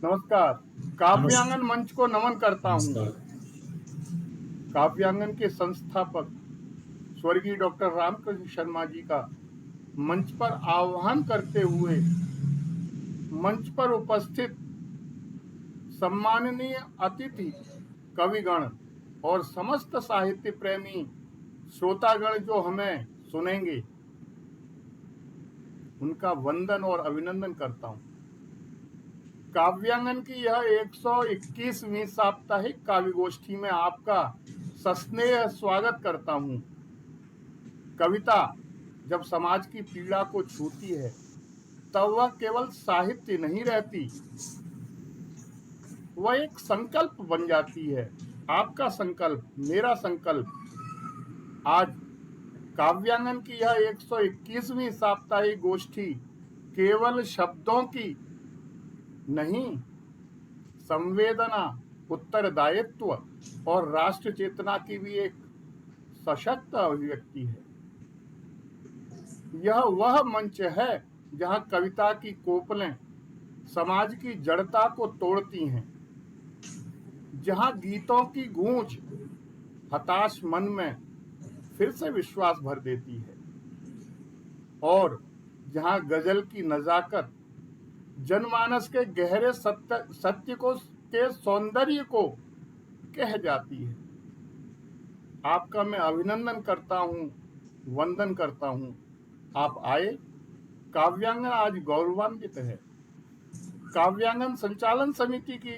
नमस्कार। नमस्कार। काव्यांगन मंच को नमन करता हूँ। नमस्कार। काव्यांगन के संस्थापक स्वर्गीय डॉक्टर रामकृष्ण शर्मा जी का मंच पर आह्वान करते हुए मंच पर उपस्थित सम्माननीय अतिथि कविगण और समस्त साहित्य प्रेमी श्रोतागण जो हमें सुनेंगे, उनका वंदन और अभिनंदन करता हूँ। काव्यांगन की यह 121वीं साप्ताहिक काव्य गोष्ठी में आपका सस्नेह स्वागत करता हूँ। कविता जब समाज की पीड़ा को छूती है, तब वह केवल साहित्य नहीं रहती, वह एक संकल्प बन जाती है। आपका संकल्प, मेरा संकल्प। आज काव्यांगन की यह 121वीं साप्ताहिक गोष्ठी केवल शब्दों की नहीं, संवेदना, उत्तरदायित्व और राष्ट्र चेतना की भी एक सशक्त अभिव्यक्ति है। यह वह मंच है जहां कविता की कोपलें समाज की जड़ता को तोड़ती हैं, जहां गीतों की गूंज हताश मन में फिर से विश्वास भर देती है और जहां गजल की नजाकत जनमानस के गहरे सत्य को के सौंदर्य को कह जाती है। आपका मैं अभिनंदन करता हूँ, वंदन करता हूँ। आप आए। काव्यांगन आज गौरवान्वित है। काव्यांगन संचालन समिति की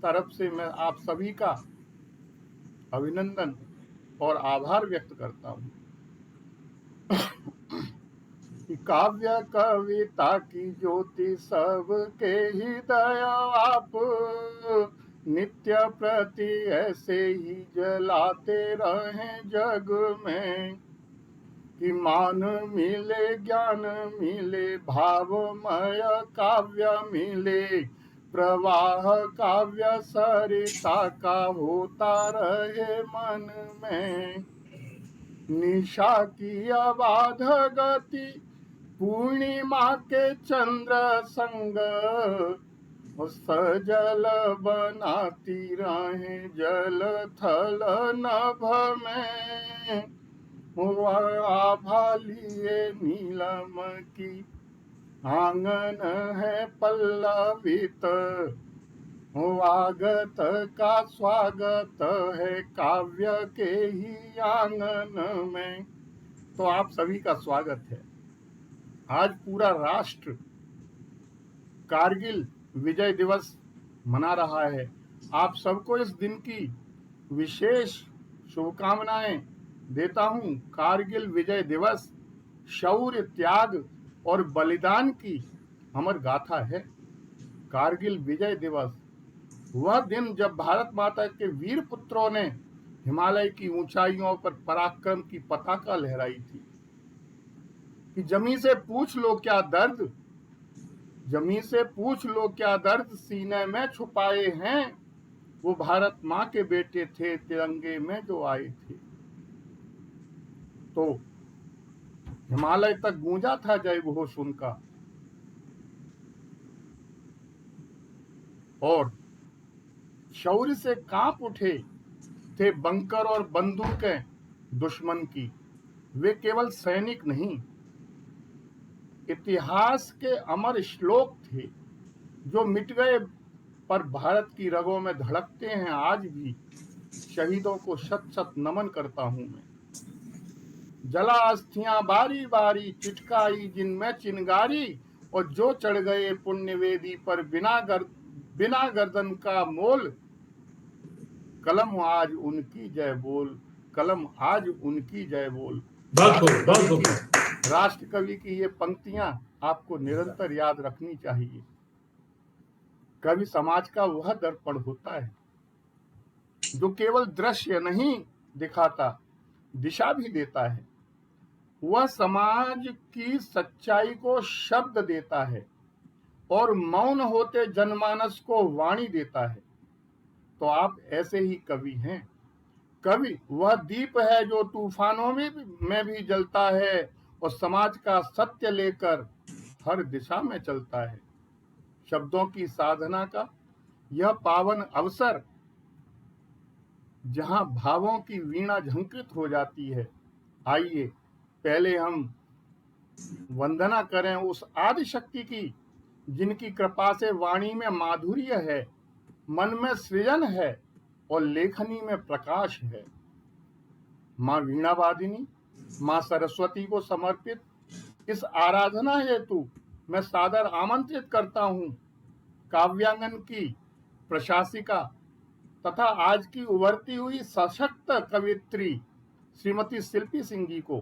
तरफ से मैं आप सभी का अभिनंदन और आभार व्यक्त करता हूँ कि काव्य कविता की ज्योति सबके हृदय आप नित्य प्रति ऐसे ही जलाते रहें जग में, कि मान मिले, ज्ञान मिले, भावमय काव्य मिले, प्रवाह काव्य सरिता का होता रहे मन में। निशा की अबाध गति, पूर्णिमा के चंद्र संग, सजल बनाती रहे जल थल नभ में। आभा लिए नीलम की आंगन है पल्लवित, स्वागत का स्वागत है काव्य के ही आंगन में। तो आप सभी का स्वागत है। आज पूरा राष्ट्र कारगिल विजय दिवस मना रहा है। आप सबको इस दिन की विशेष शुभकामनाएं देता हूं। कारगिल विजय दिवस शौर्य, त्याग और बलिदान की अमर गाथा है। कारगिल विजय दिवस वह दिन जब भारत माता के वीर पुत्रों ने हिमालय की ऊंचाइयों पर पराक्रम की पताका लहराई थी। कि जमी से पूछ लो क्या दर्द, जमी से पूछ लो क्या दर्द सीने में छुपाए हैं, वो भारत माँ के बेटे थे तिरंगे में जो आए थे। तो हिमालय तक गूंजा था जय घोष उनका, और शौर्य से कांप उठे थे बंकर और बंदूकें दुश्मन की। वे केवल सैनिक नहीं, इतिहास के अमर श्लोक थे जो मिट गए, पर भारत की रगों में धड़कते हैं आज भी। शहीदों को शत शत नमन करता हूं मैं। जला अस्थियां बारी बारी, चिटकाई जिनमें चिनगारी, और जो चढ़ गए पुण्य वेदी पर बिना गर्दन का मोल, कलम आज उनकी जय बोल, कलम आज उनकी जय बोल। राष्ट्र कवि की ये पंक्तियां आपको निरंतर याद रखनी चाहिए। कवि समाज का वह दर्पण होता है जो केवल दृश्य नहीं दिखाता, दिशा भी देता है। वह समाज की सच्चाई को शब्द देता है और मौन होते जनमानस को वाणी देता है। तो आप ऐसे ही कवि हैं। कवि वह दीप है जो तूफानों में भी जलता है और समाज का सत्य लेकर हर दिशा में चलता है। शब्दों की साधना का यह पावन अवसर, जहां भावों की वीणा झंकृत हो जाती है। आइए पहले हम वंदना करें उस आदि शक्ति की, जिनकी कृपा से वाणी में माधुर्य है, मन में सृजन है और लेखनी में प्रकाश है। माँ वीणावादिनी, माँ सरस्वती को समर्पित इस आराधना हेतु मैं सादर आमंत्रित करता हूँ काव्यांगन की प्रशासिका तथा आज की उभरती हुई सशक्त कवित्री श्रीमती शिल्पी सिंह जी को,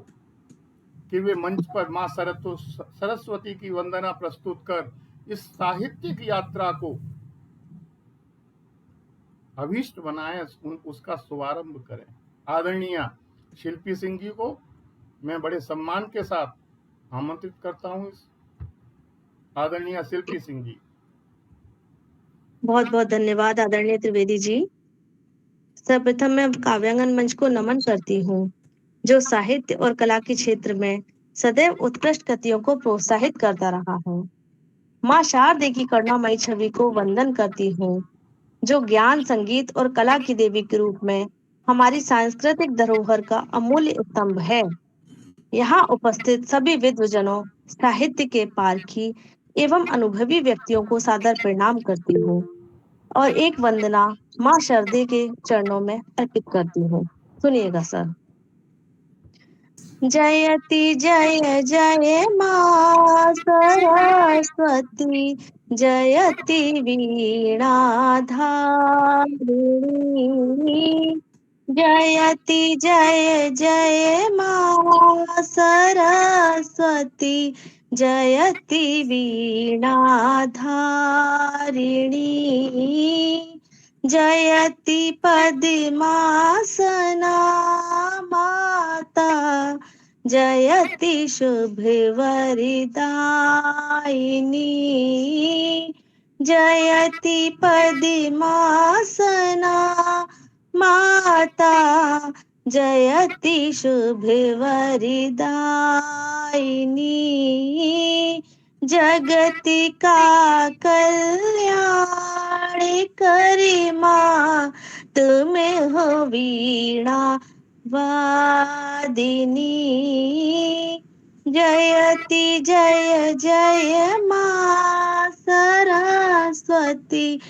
कि वे मंच पर मां सरस्वती की वंदना प्रस्तुत कर इस साहित्यिक यात्रा को अभीष्ट बनाए, उसका शुभारंभ करें। आदरणीय शिल्पी सिंह जी को मैं बड़े सम्मान के साथ आमंत्रित करता हूं। आदरणीय शिल्पी सिंह जी। बहुत बहुत धन्यवाद आदरणीय त्रिवेदी जी। सर्वप्रथम मैं काव्यांगन मंच को नमन करती हूँ, जो साहित्य और कला के क्षेत्र में सदैव उत्कृष्ट कृतियों को प्रोत्साहित करता रहा है। माँ शारदे की करुणामयी छवि को वंदन करती हूँ, जो ज्ञान, संगीत और कला की देवी के रूप में हमारी सांस्कृतिक धरोहर का अमूल्य स्तंभ है। यहाँ उपस्थित सभी विद्वजनों, साहित्य के पारखी एवं अनुभवी व्यक्तियों को सादर प्रणाम करती हूँ और एक वंदना माँ शारदे के चरणों में अर्पित करती हूँ। सुनिएगा सर। जयति जय जय माँ सरस्वती, जयति वीणा धारिणी। जयति जय जय माँ सरस्वती, जयति वीणा धारिणी। जयति पद्मासना माता, जयति शुभवरदायिनी। जयति पद्मासना माता, जयति शुभवरदायिनी। जगति का कल्याण करी माँ, तुम्हें हो वीणा वादिनी। जयति जय जय माँ सरस्वती,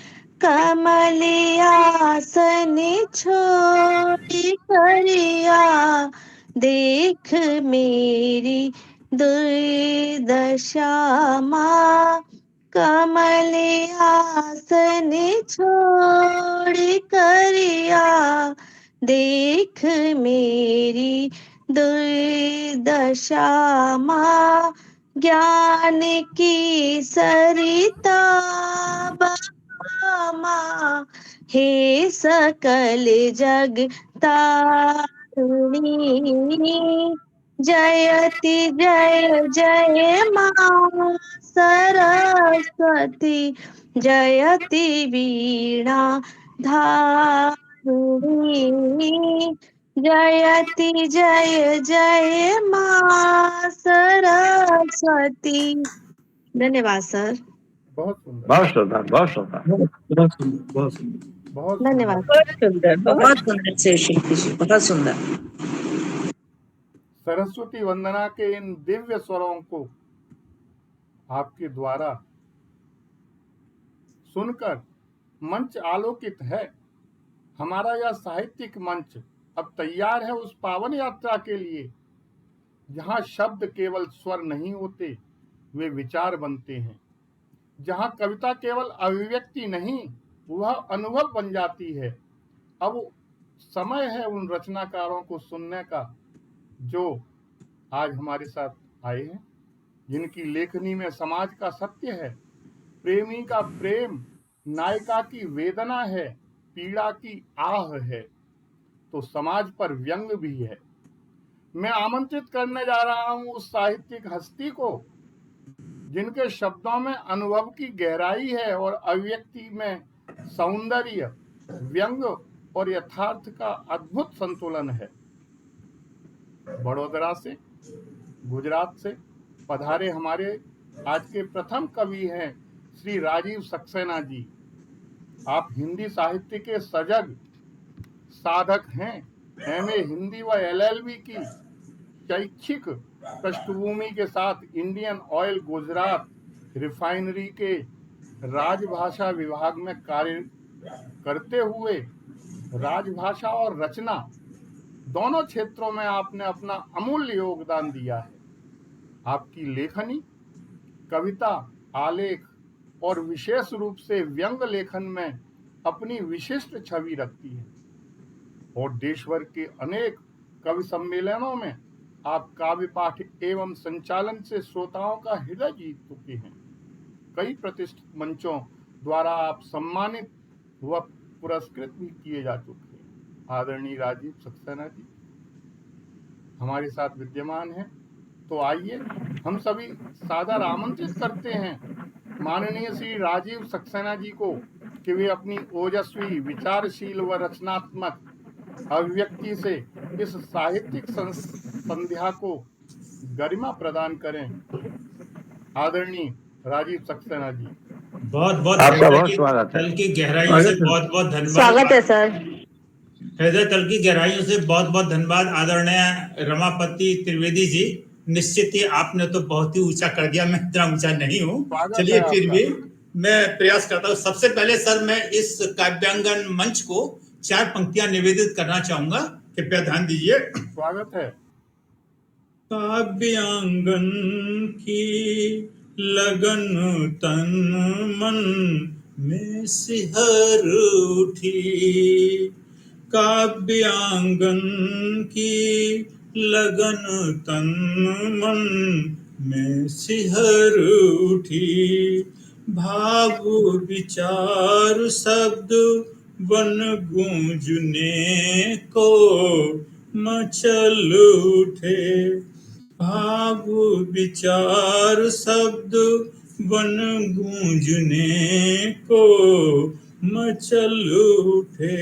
कमलियासन छोड़ी करिया, देख मेरी दुर्दशा माँ। कमलियासन छोड़ी करिया, देख मेरी दुर्दशा माँ। ज्ञान की सरिता माँ, हे सकल जग तारिणी। जयति जय जय माँ सरस्वती, जयति वीणा धारिणी। जयति जय जय माँ सरस्वती। धन्यवाद सर। बहुत सुंदर, बहुत सुंदर, बहुत सुंदर, बहुत सुंदर, बहुत सुंदर, बहुत धन्यवाद। सुंदर। बहुत सुंदर से शिल्पी जी, बहुत सुंदर। सरस्वती वंदना के इन दिव्य स्वरों को आपके द्वारा सुनकर मंच आलोकित है। हमारा यह साहित्यिक मंच अब तैयार है उस पावन यात्रा के लिए, जहां शब्द केवल स्वर नहीं होते, वे विचार बनते हैं। जहां कविता केवल अभिव्यक्ति नहीं, वह अनुभव बन जाती है। अब समय है उन रचनाकारों को सुनने का, जो आज हमारे साथ आए हैं, जिनकी लेखनी में समाज का सत्य है, प्रेमी का प्रेम, नायिका की वेदना है, पीड़ा की आह है, तो समाज पर व्यंग भी है। मैं आमंत्रित करने जा रहा हूं उस साहित्यिक हस्ती को, जिनके शब्दों में अनुभव की गहराई है और अभिव्यक्ति में सौंदर्य, व्यंग और यथार्थ का अद्भुत संतुलन है। बड़ोदरा से, गुजरात से पधारे हमारे आज के प्रथम कवि हैं श्री राजीव सक्सेना जी, आप हिंदी साहित्य के सजग साधक हैं। एमए हिंदी व एलएलबी की शैक्षिक पृष्ठभूमि के साथ इंडियन ऑयल गुजरात रिफाइनरी के राजभाषा विभाग में कार्य करते हुए राजभाषा और रचना दोनों क्षेत्रों में आपने अपना अमूल्य योगदान दिया है। आपकी लेखनी, कविता, आलेख और विशेष रूप से व्यंग लेखन में अपनी विशिष्ट छवि रखती है और देश भर के अनेक कवि सम्मेलनों में आप काव्य पाठ एवं संचालन से श्रोताओं का हृदय जीत चुके हैं। कई प्रतिष्ठित मंचों द्वारा आप सम्मानित व पुरस्कृत भी किए जा चुके हैं। आदरणीय राजीव सक्सेना जी हमारे साथ विद्यमान हैं, तो आइए हम सभी सादर आमंत्रित करते हैं माननीय श्री राजीव सक्सेना जी को कि वे अपनी ओजस्वी, विचारशील व रचनात्मक अभिव्यक्ति से इस साहित्यिक संध्या को गरिमा प्रदान करें। आदरणीय राजीव सक्सेना जी, बहुत बहुत आपका बहुत स्वागत है। तल की गहराइयों से बहुत बहुत धन्यवाद। स्वागत है सर। हृदय तल की गहराइयों से बहुत बहुत धन्यवाद आदरणीय रमापति त्रिवेदी जी। निश्चित ही आपने तो बहुत ही ऊंचा कर दिया, मैं इतना ऊंचा नहीं हूँ। चलिए फिर भी मैं प्रयास करता हूँ। सबसे पहले सर मैं इस काव्यांगन मंच को 4 पंक्तियां निवेदित करना चाहूंगा, कृपया ध्यान दीजिए। स्वागत है। काव्यांगन की लगन तन मन में सिहर उठी, काव्यांगन की लगन तन मन में सिहर उठी, भाव विचार शब्द वन गूंजने को मचल उठे, भाव विचार शब्द वन गूंजने को मचल उठे,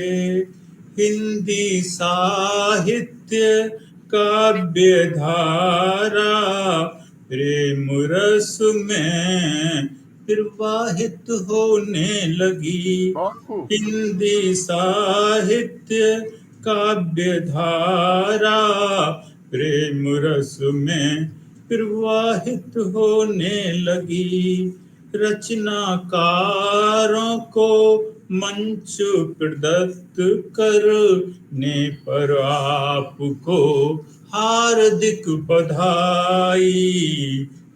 हिंदी साहित्य काव्य धारा प्रेम रस में प्रवाहित होने लगी, हिंदी साहित्य काव्य धारा प्रेम रस में प्रवाहित होने लगी, रचनाकारों को मंच प्रदत्त करने पर आपको हार्दिक बधाई,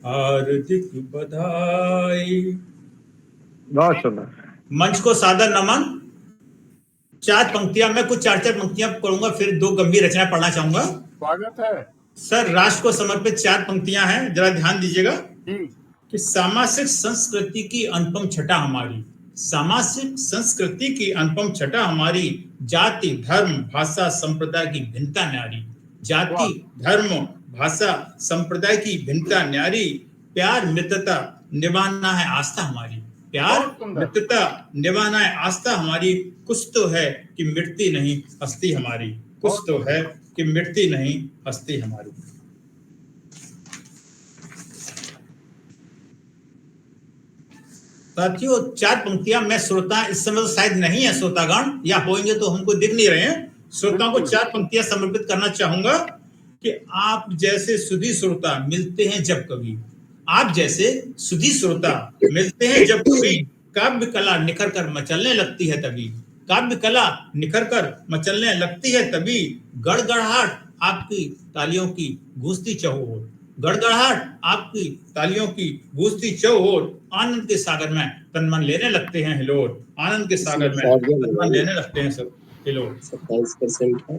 हार्दिक बधाई। बहुत सुंदर। मंच को सादर नमन। 4 पंक्तियां, मैं कुछ 4 पंक्तियां पढ़ूंगा, फिर 2 गंभीर रचनाएं पढ़ना चाहूंगा। स्वागत है सर। राष्ट्र को समर्पित 4 पंक्तियां हैं, जरा ध्यान दीजिएगा जी। कि सामाजिक संस्कृति की अनुपम छटा हमारी, सामाजिक संस्कृति की अनुपम छटा हमारी, जाति धर्म भाषा संप्रदाय की भिन्नता न्यारी, जाति धर्म भाषा संप्रदाय की भिन्नता न्यारी, प्यार मित्रता निभाना है आस्था हमारी, प्यार मित्रता निभाना है आस्था हमारी, कुछ तो है कि मिटती नहीं हस्ती हमारी, कुछ तो है कि मिटती नहीं हस्ती हमारी। साथियों 4 पंक्तियां मैं श्रोता, इस समय तो शायद नहीं है श्रोतागण, या होंगे तो हमको दिख नहीं रहे हैं। श्रोताओं को 4 पंक्तियां समर्पित करना चाहूंगा कि आप जैसे सुधी श्रोता मिलते हैं जब कभी, आप जैसे सुधी श्रोता मिलते हैं जब कभी, काव्य कला निखर कर मचलने लगती है तभी, काव्य कला निखर कर मचलने लगती है तभी, गड़गड़ाहट आपकी तालियों की गूंजती चहुओर, गड़गड़ाहट आपकी तालियों की गूंजती चहुओर, आनंद के सागर में तन मन लेने लगते हैं हिलोर, आनंद के सागर में तन मन लेने लगते हैं सब हिलोर। 27% है।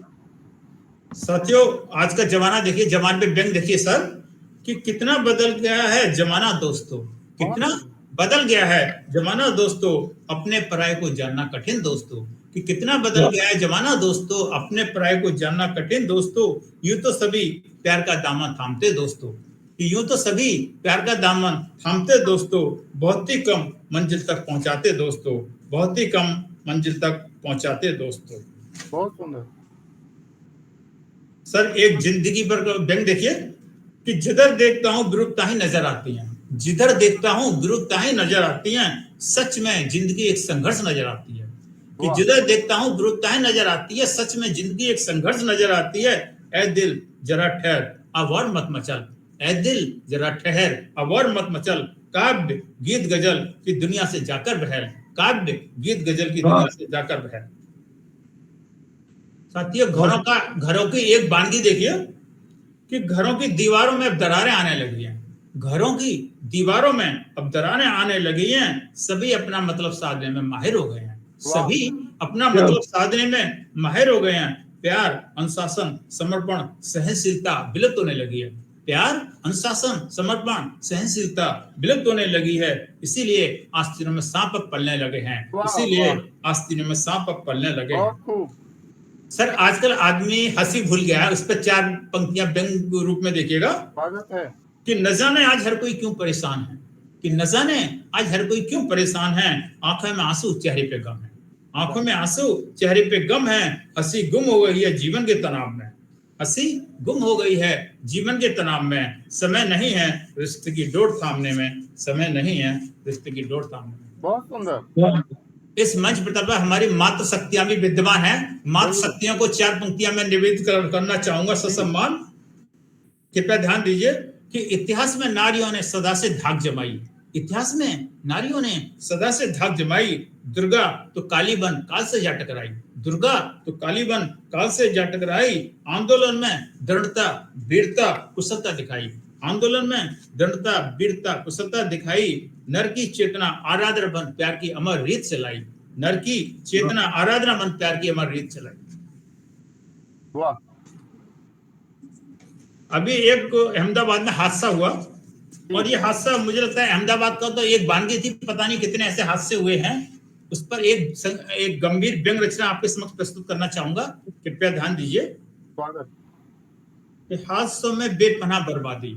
साथियों आज का जमाना देखिए, जमाने पे व्यंग देखिए सर कि कितना बदल गया है जमाना दोस्तों, कितना बदल गया है जमाना दोस्तों, अपने पराये को जानना कठिन दोस्तों, कि कितना बदल गया है जमाना दोस्तों, अपने पराये को जानना कठिन दोस्तों, यूं तो सभी प्यार का दामन थामते दोस्तों, कि यूं तो सभी प्यार का दामन थामते दोस्तों, बहुत ही कम मंजिल तक पहुंचाते दोस्तों, बहुत ही कम मंजिल तक पहुंचाते दोस्तों। बहुत सुंदर सर एक जिंदगी पर व्यंग देखिए कि जिधर देखता हूं विरूपता ही नजर आती है, जिधर देखता हूँ विरुद्धताएं नजर आती हैं, सच में जिंदगी एक संघर्ष नजर आती है। कि जिधर देखता हूँ विरुद्धताएं नजर आती है, सच में जिंदगी एक संघर्ष नजर आती है। ए दिल जरा ठहर अब और मत मचल, ए दिल जरा ठहर अब और मत मचल, काव्य गीत गजल की दुनिया से जाकर बहल, काव्य गीत गजल की दुनिया से जाकर बहल। साथियों, घरों की एक बानगी देखिए कि घरों की दीवारों में अब दरारें आने लगी हैं। घरों की दीवारों में अब दरारें आने लगी हैं। सभी अपना मतलब साधने में माहिर हो गए हैं। सभी अपना मतलब साधने में माहिर हो गए हैं। प्यार, अनुशासन, समर्पण, सहनशीलता विलुप्त होने लगी है। प्यार, अनुशासन, समर्पण, सहनशीलता विलुप्त होने लगी है। इसीलिए आस्तीनों में सांप अब पलने लगे हैं। इसीलिए आस्तीनों में सांप अब पलने लगे हैं। सर, आजकल आदमी हंसी भूल गया है। उस पर 4 पंक्तियां व्यंग रूप में देखिएगा कि न जाने आज हर कोई क्यों परेशान है, कि न जाने आज हर कोई क्यों परेशान है। आंखों में आंसू, चेहरे पे गम है। आंखों में आंसू, चेहरे पे गम है। हंसी गुम हो गई है जीवन के तनाव में। हंसी गुम हो गई है जीवन के तनाव में। समय नहीं है रिश्ते की डोर थामने में। समय नहीं है रिश्ते की डोर थामने में। बहुत सुंदर। इस मंच पर हमारी मातृ शक्तियां भी विद्यमान हैं। मातृ शक्तियों को 4 पंक्तियां में निवेदित करना चाहूंगा ससम्मान। कृपया ध्यान दीजिए कि इतिहास में नारियों ने सदा से धाक जमाई। इतिहास में नारियों ने सदा से धाक जमाई। दुर्गा तो काली बन काल से जा टकराई। दुर्गा तो काली बन काल से जा टकराई। आंदोलन में दृढ़ता, वीरता, कुशलता दिखाई। आंदोलन में दृढ़ता, वीरता, कुशलता दिखाई। नर की चेतना आराधना बन प्यार की अमर रीत चलाई। नर की चेतना आराधना बन प्यार की अमर रीत चलाई। वाह। अभी एक अहमदाबाद में हादसा हुआ और ये हादसा मुझे लगता है अहमदाबाद का तो एक वानगी थी, पता नहीं कितने ऐसे हादसे हुए हैं। उस पर एक गंभीर व्यंग रचना आपके समक्ष प्रस्तुत करना चाहूंगा। कृपया ध्यान दीजिए। हादसों में बेपनाह बर्बादी,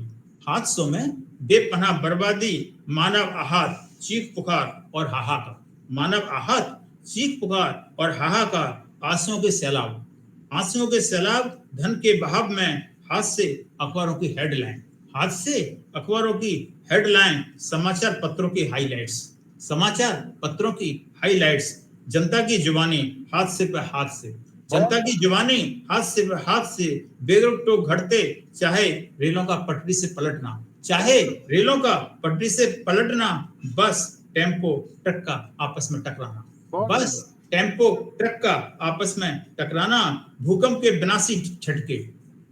हादसों में बेपनाह बर्बादी, मानव आहत, चीख पुकार और हाहाकार। मानव आहत, चीख पुकार और हाहाकार। आंसुओं के सैलाब, आंसुओं के सैलाब, धन के बहाव में हाथ से अखबारों की हेडलाइन, हाथ से अखबारों की हेडलाइन, समाचार पत्रों की हाइलाइट्स, समाचार पत्रों की हाइलाइट्स। जनता की जुबानी हाथ से पे हाथ से, जनता की जुबानी हाथ से पे हाथ से। बेरोक घटते, चाहे रेलों का पटरी से पलटना, चाहे रेलों का पटरी से पलटना। बस टेम्पो ट्रक का आपस में टकराना, बस टेम्पो ट्रक का आपस में टकराना। भूकंप के विनाशी झटके,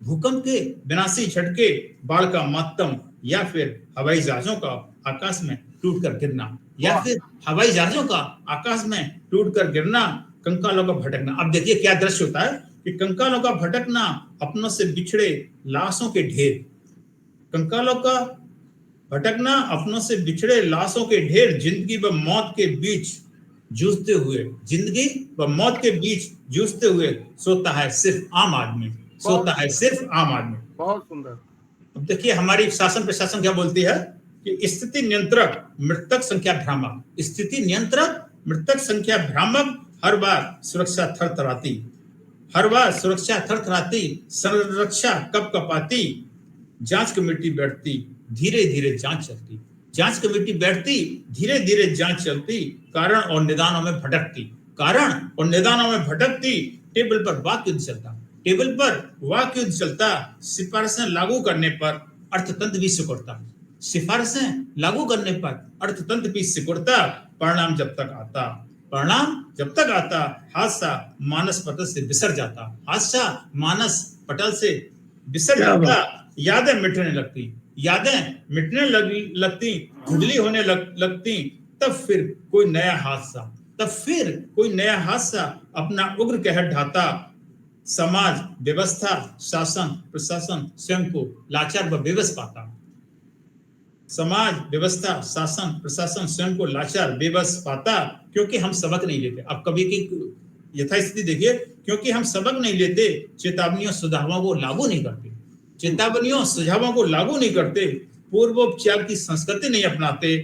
भूकंप के विनाशी झटके, बाढ़ का मातम, या फिर हवाई जहाजों का आकाश में टूटकर गिरना, या फिर हवाई जहाजों का आकाश में टूटकर गिरना। कंकालों का भटकना। अब देखिए क्या दृश्य होता है कि कंकालों का भटकना, अपनों से बिछड़े लाशों के ढेर। कंकालों का भटकना, अपनों से बिछड़े लाशों के ढेर। जिंदगी व मौत के बीच जूझते हुए, जिंदगी व मौत के बीच जूझते हुए सोता है सिर्फ आम आदमी, सोता है सिर्फ आम आदमी। बहुत सुंदर। अब देखिए हमारी शासन प्रशासन क्या बोलती है कि स्थिति नियंत्रक मृतक संख्या भ्रामक, स्थिति नियंत्रक मृतक संख्या भ्रामक। हर बार सुरक्षा थरथराती, हर बार सुरक्षा थरथराती, संरक्षा कप कपाती। जांच कमेटी बैठती, धीरे धीरे जांच चलती, जांच कमेटी बैठती, धीरे धीरे जांच चलती। कारण और निदानों में भटकती, कारण और निदानों में भटकती। टेबल पर वाक युद्ध चलता, टेबल पर वाक युद्ध चलता। सिफारिशें लागू करने पर अर्थतंत्र भी सिकुड़ता, सिफारिशें लागू करने पर अर्थतंत्र भी सिकुड़ता। परिणाम जब तक आता, परिणाम जब तक आता, हादसा मानस पटल से बिसर जाता, हादसा मानस पटल से बिसर जाता। यादें मिटने लगती, यादें मिटने लगती, धुंधली होने लगती। तब फिर कोई नया हादसा, तब फिर कोई नया हादसा अपना उग्र कहर ढाता। समाज, व्यवस्था, शासन, प्रशासन स्वयं को लाचार व बेबस पाता। समाज, व्यवस्था, शासन, प्रशासन स्वयं को लाचार बेबस पाता, क्योंकि हम सबक नहीं लेते। अब कभी की यथास्थिति देखिए, क्योंकि हम सबक नहीं लेते, चेतावनियों सुझावों को लागू नहीं करते, चेतावनियों सुझावों को लागू नहीं करते, पूर्वोपचार की संस्कृति नहीं अपनाते,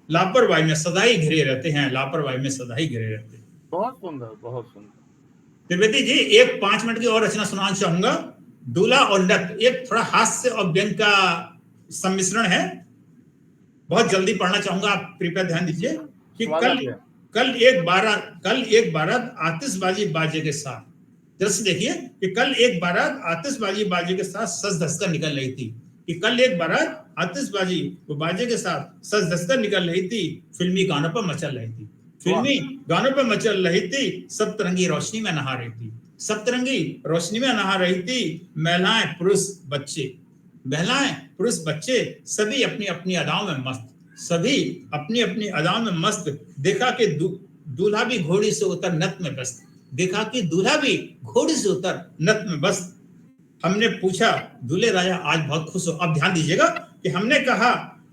लापरवाही में सदा ही घिरे रहते हैं, लापरवाही में सदा ही घिरे रहते हैं। बहुत सुंदर, बहुत सुंदर। त्रिवेदी जी, एक 5 मिनट की और रचना सुनाना चाहूंगा। दूल्हा और नृत्य, एक थोड़ा हास्य और व्यंग का सम्मिश्रण है। बहुत जल्दी पढ़ना चाहूंगा, आप कृपया ध्यान दीजिए कि स्वागत है। कल एक बारात आतिशबाजी बाजे के साथ, जरा से देखिए कि कल एक बारात आतिशबाजी बाजे के साथ सज धस कर निकल रही थी, कि कल एक बारात आतिशबाजी वो बाजे के साथ सज धस कर निकल रही थी, फिल्मी गानों पर मचल रही थी, फिल्मी गानों पर मचल रही थी, सब तरंगी रोशनी में नहा रही थी, सब तरंगी रोशनी में नहा रही थी, महिलाएं पुरुष बच्चे, महिलाएं पुरुष बच्चे सभी अपनी अपनी अदाओं में मस्त, सभी अपनी अपनी अदाओं में मस्त। देखा कि दूल्हा भी घोड़ी से उतर नत में व्यस्त, देखा कि दूल्हा भी घोड़ी से उतर नत में व्यस्त। हमने पूछा दूल्हे राजा आज बहुत खुश हो, अब ध्यान दीजिएगा कि हमने कहा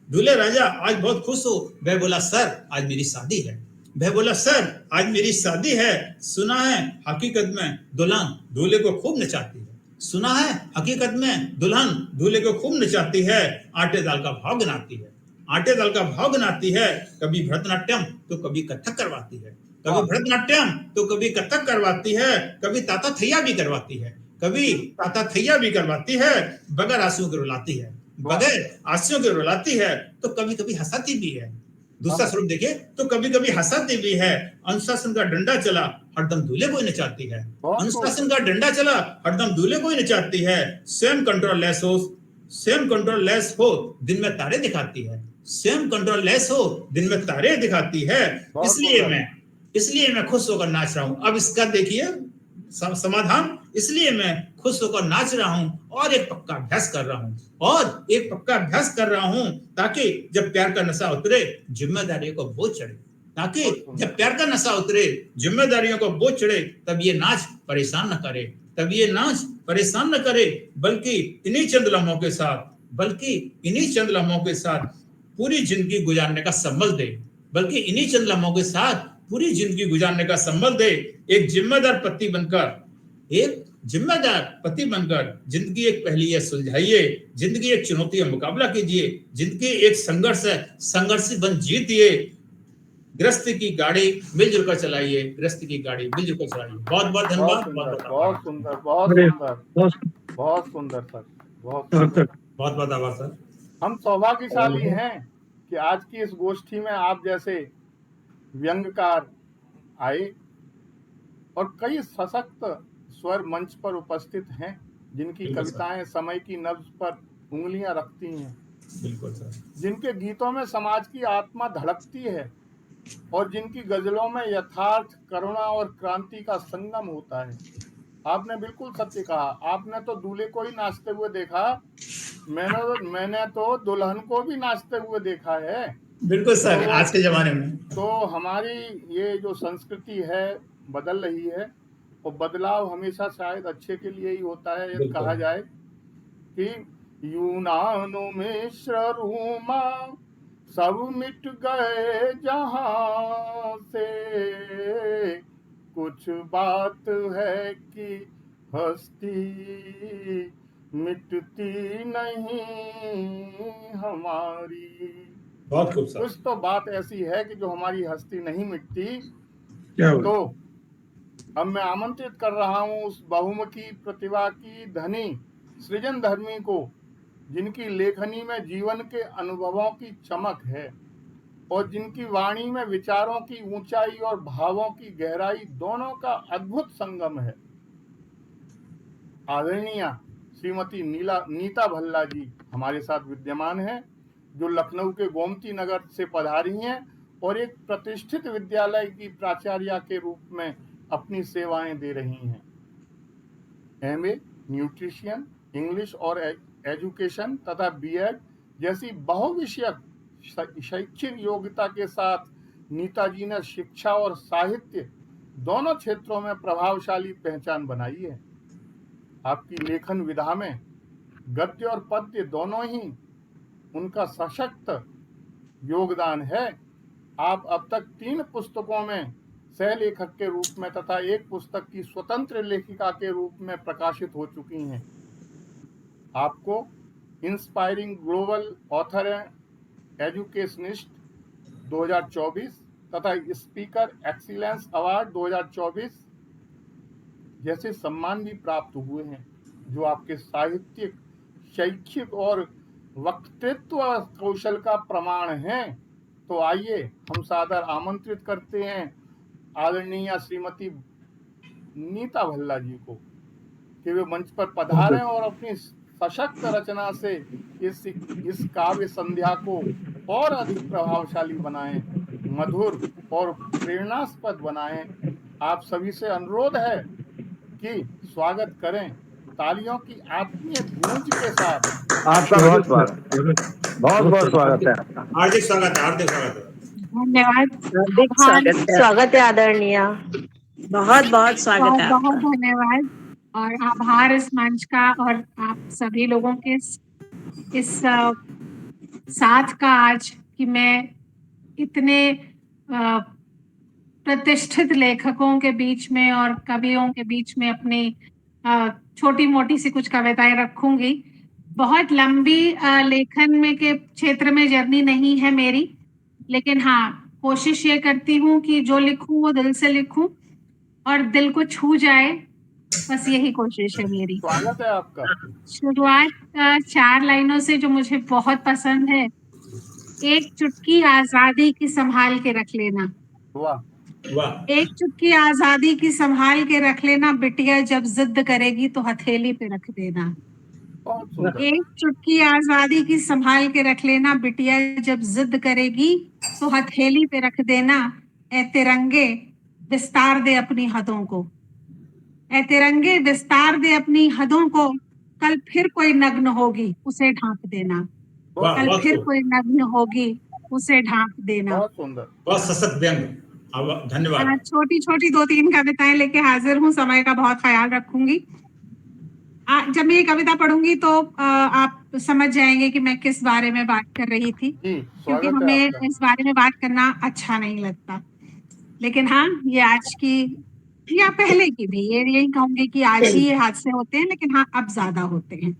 दूल्हे राजा आज बहुत खुश हो, वह बोला सर आज मेरी शादी है, वह बोला सर आज मेरी शादी है, सुना है हकीकत में दुल्हन दूल्हे को खूब नचाती है, सुना है हकीकत में दुल्हन दूल्हे को खूब नचाती है, आटे दाल का भाव गिनाती है, आटे दाल का भाव गिनाती है, कभी भरतनाट्यम तो कभी कथक करवाती है, कभी भरतनाट्यम तो कभी कथक करवाती है, कभी ताता थैया भी करवाती है, कभी ताता थैया भी करवाती है, बगैर आंसुओं के रुलाती है, बगैर आंसुओं के रुलाती है, तो कभी कभी हंसाती भी है। दूसरा स्वरूप देखिए, तो कभी कभी हंसाती भी है, अनुशासन का डंडा चला हरदम दूल्हे को ही नचाती है, अनुशासन का डंडा चला हरदम दूल्हे को ही नचाती है, स्वयं कंट्रोल लेस हो, स्वयं कंट्रोल लेस हो दिन में तारे दिखाती है, स्वयं कंट्रोल लेस हो दिन में तारे दिखाती है, इसलिए मैं खुश होकर नाच रहा हूं। अब इसका देखिए समाधान, इसलिए मैं खुश होकर नाच रहा हूं और एक पक्का अभ्यास कर रहा हूं, और एक पक्का अभ्यास कर रहा हूं, ताकि जब प्यार का नशा उतरे जिम्मेदारियों को बोझ चढ़े, ताकि जब प्यार का नशा उतरे जिम्मेदारियों को बोझ चढ़े, तब ये नाच परेशान न करे, तब ये नाच परेशान न करे, बल्कि इन्हीं चंद लम्हों के साथ, बल्कि इन्हीं चंद लम्हों के साथ पूरी जिंदगी गुजारने का संबल दे, बल्कि इन्हीं चंद लम्हों के साथ पूरी जिंदगी गुजारने का संबल दे। एक जिम्मेदार पति बनकर, एक जिम्मेदार पति बनकर जिंदगी एक पहेली है सुलझाइए, जिंदगी एक चुनौती है मुकाबला कीजिए, जिंदगी एक संघर्ष है संघर्षी बन जीतिए, गृहस्थी की गाड़ी मिलजुल कर चलाइए, गृहस्थी की गाड़ी मिलजुल कर चलाइए। बहुत बहुत धन्यवाद। बहुत सुंदर, बहुत सुंदर, बहुत सुंदर सर, बहुत बहुत आभार सर। हम सौभाग्यशाली हैं कि आज की इस गोष्ठी में आप जैसे व्यंग्यकार आए और कई सशक्त स्वर मंच पर उपस्थित हैं, जिनकी कविताएं समय की नब्ज पर उंगलियां रखती हैं, बिल्कुल सर, जिनके गीतों में समाज की आत्मा धड़कती है और जिनकी गजलों में यथार्थ, करुणा और क्रांति का संगम होता है। आपने बिल्कुल सत्य कहा। आपने तो दूल्हे को ही नाचते हुए देखा, मैंने तो दुल्हन को भी नाचते हुए देखा है। बिल्कुल सर। तो आज के जमाने में तो हमारी ये जो संस्कृति है बदल रही है, और बदलाव हमेशा शायद अच्छे के लिए ही होता है। ये कहा जाए कि यूनानो मिस्र रोमा सब मिट गए जहां से, कुछ बात है कि हस्ती मिटती नहीं हमारी। बहुत खूब सर। कुछ तो बात ऐसी है कि जो हमारी हस्ती नहीं मिटती। तो अब मैं आमंत्रित कर रहा हूं उस बहुमुखी प्रतिभा की धनी सृजन धर्मी को, जिनकी लेखनी में जीवन के अनुभवों की चमक है और जिनकी वाणी में विचारों की ऊंचाई और भावों की गहराई दोनों का अद्भुत संगम है। आदरणीय श्रीमती नीता भल्ला जी हमारे साथ विद्यमान हैं, जो लखनऊ के गोमती नगर से पधारी हैं और एक प्रतिष्ठित विद्यालय की प्राचार्य के रूप में अपनी सेवाएं दे रही हैं। एमए, न्यूट्रिशन, इंग्लिश और एजुकेशन तथा बीएड जैसी बहुविषयक शैक्षिक योग्यता के साथ नीता जी ने शिक्षा और साहित्य दोनों क्षेत्रों में प्रभावशाली पहचान बनाई है। आपकी लेखन विधा में गद्य और पद्य दोनों ही उनका सशक्त योगदान है। आप अब तक 3 पुस्तकों में सहलेखक के रूप में तथा एक पुस्तक की स्वतंत्र लेखिका के रूप में प्रकाशित हो चुकी हैं। आपको इंस्पायरिंग ग्लोबल ऑथर एजुकेशनिस्ट 2024 तथा स्पीकर एक्सीलेंस अवार्ड 2024 जैसे सम्मान भी प्राप्त हुए हैं, जो आपके साहित्यिक, शैक्षिक और वक्तृत्व कौशल का प्रमाण है। तो आइए हम सादर आमंत्रित करते हैं आदरणीय श्रीमती नीता भल्ला जी को कि वे मंच पर पधारें और अपनी सशक्त रचना से इस काव्य संध्या को और अधिक प्रभावशाली बनाएं, मधुर और प्रेरणास्पद बनाएं। आप सभी से अनुरोध है कि स्वागत करें तालियों की आत्मीय गूंज के साथ। आपका बहुत स्वागत, बहुत बहुत स्वागत है आपका। हार्दिक स्वागत है, हार्दिक स्वागत है। धन्यवाद। हार्दिक स्वागत है। स्वागत है आदरणीय। बहुत बहुत स्वागत बहुत है बहुत आपका। धन्यवाद और आभार इस मंच का और आप सभी लोगों के इस साथ का आज कि मैं इतने प्रतिष्ठित लेखकों के बीच में और कवियों के बीच में अपनी छोटी मोटी सी कुछ कविताएं रखूंगी। बहुत लंबी लेखन में के क्षेत्र में जर्नी नहीं है मेरी, लेकिन हाँ कोशिश ये करती हूँ कि जो लिखूं वो दिल से लिखूं और दिल को छू जाए, बस यही कोशिश है मेरी। स्वागत है आपका। शुरुआत 4 लाइनों से जो मुझे बहुत पसंद है। एक चुटकी आजादी की संभाल के रख लेना। वाह वाह, एक चुटकी आजादी की संभाल के रख लेना, बिटिया जब जिद करेगी तो हथेली पे रख देना। बहुत सुंदर। एक चुटकी आजादी की संभाल के रख लेना, बिटिया जब जिद करेगी तो हथेली पे रख देना। ए तिरंगे विस्तार दे अपनी हदों को, ए तिरंगे विस्तार दे अपनी हदों को, कल फिर कोई नग्न होगी उसे ढांप देना। वाह, कल बहुत फिर खूब, कोई नग्न होगी उसे ढांप देना। बहुत सुंदर। बहुत सशक्त व्यंग। धन्यवाद। छोटी छोटी 2-3 कविताएं लेके हाजिर हूँ, समय का बहुत ख्याल रखूंगी। जब मैं ये कविता पढ़ूंगी तो आप समझ जाएंगे कि मैं किस बारे में बात कर रही थी, जी क्योंकि स्वागत है हमें आपका। इस बारे में बात करना अच्छा नहीं लगता। लेकिन हाँ, ये आज की या पहले की भी ये यही कहूंगी कि आज ही ये हादसे होते हैं, लेकिन हाँ अब ज्यादा होते हैं।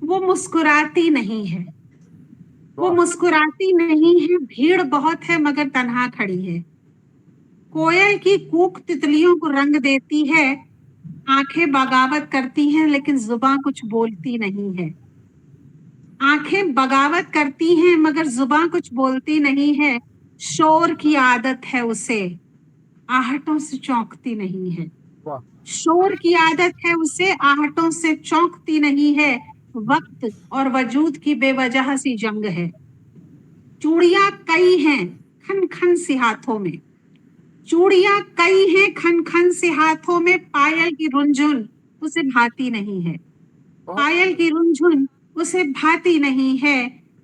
वो मुस्कुराती नहीं है, वो वाह मुस्कुराती नहीं है, भीड़ बहुत है मगर तन्हा खड़ी है। कोयल की कूक तितलियों को रंग देती है, आंखें बगावत करती हैं लेकिन जुबान कुछ बोलती नहीं है। आंखें बगावत करती हैं मगर जुबान कुछ बोलती नहीं है। शोर की आदत है उसे, आहटों से चौंकती नहीं है। वाह शोर की आदत है उसे, आहटों से चौंकती नहीं है। वक्त और वजूद की बेवजह सी जंग है। चूड़ियां कई हैं खन खन सी हाथों में, चूड़ियां कई हैं खन खन से हाथों में, पायल की रुंझुन उसे भाती नहीं है। बहुत पायल की रुंझुन उसे भाती नहीं है।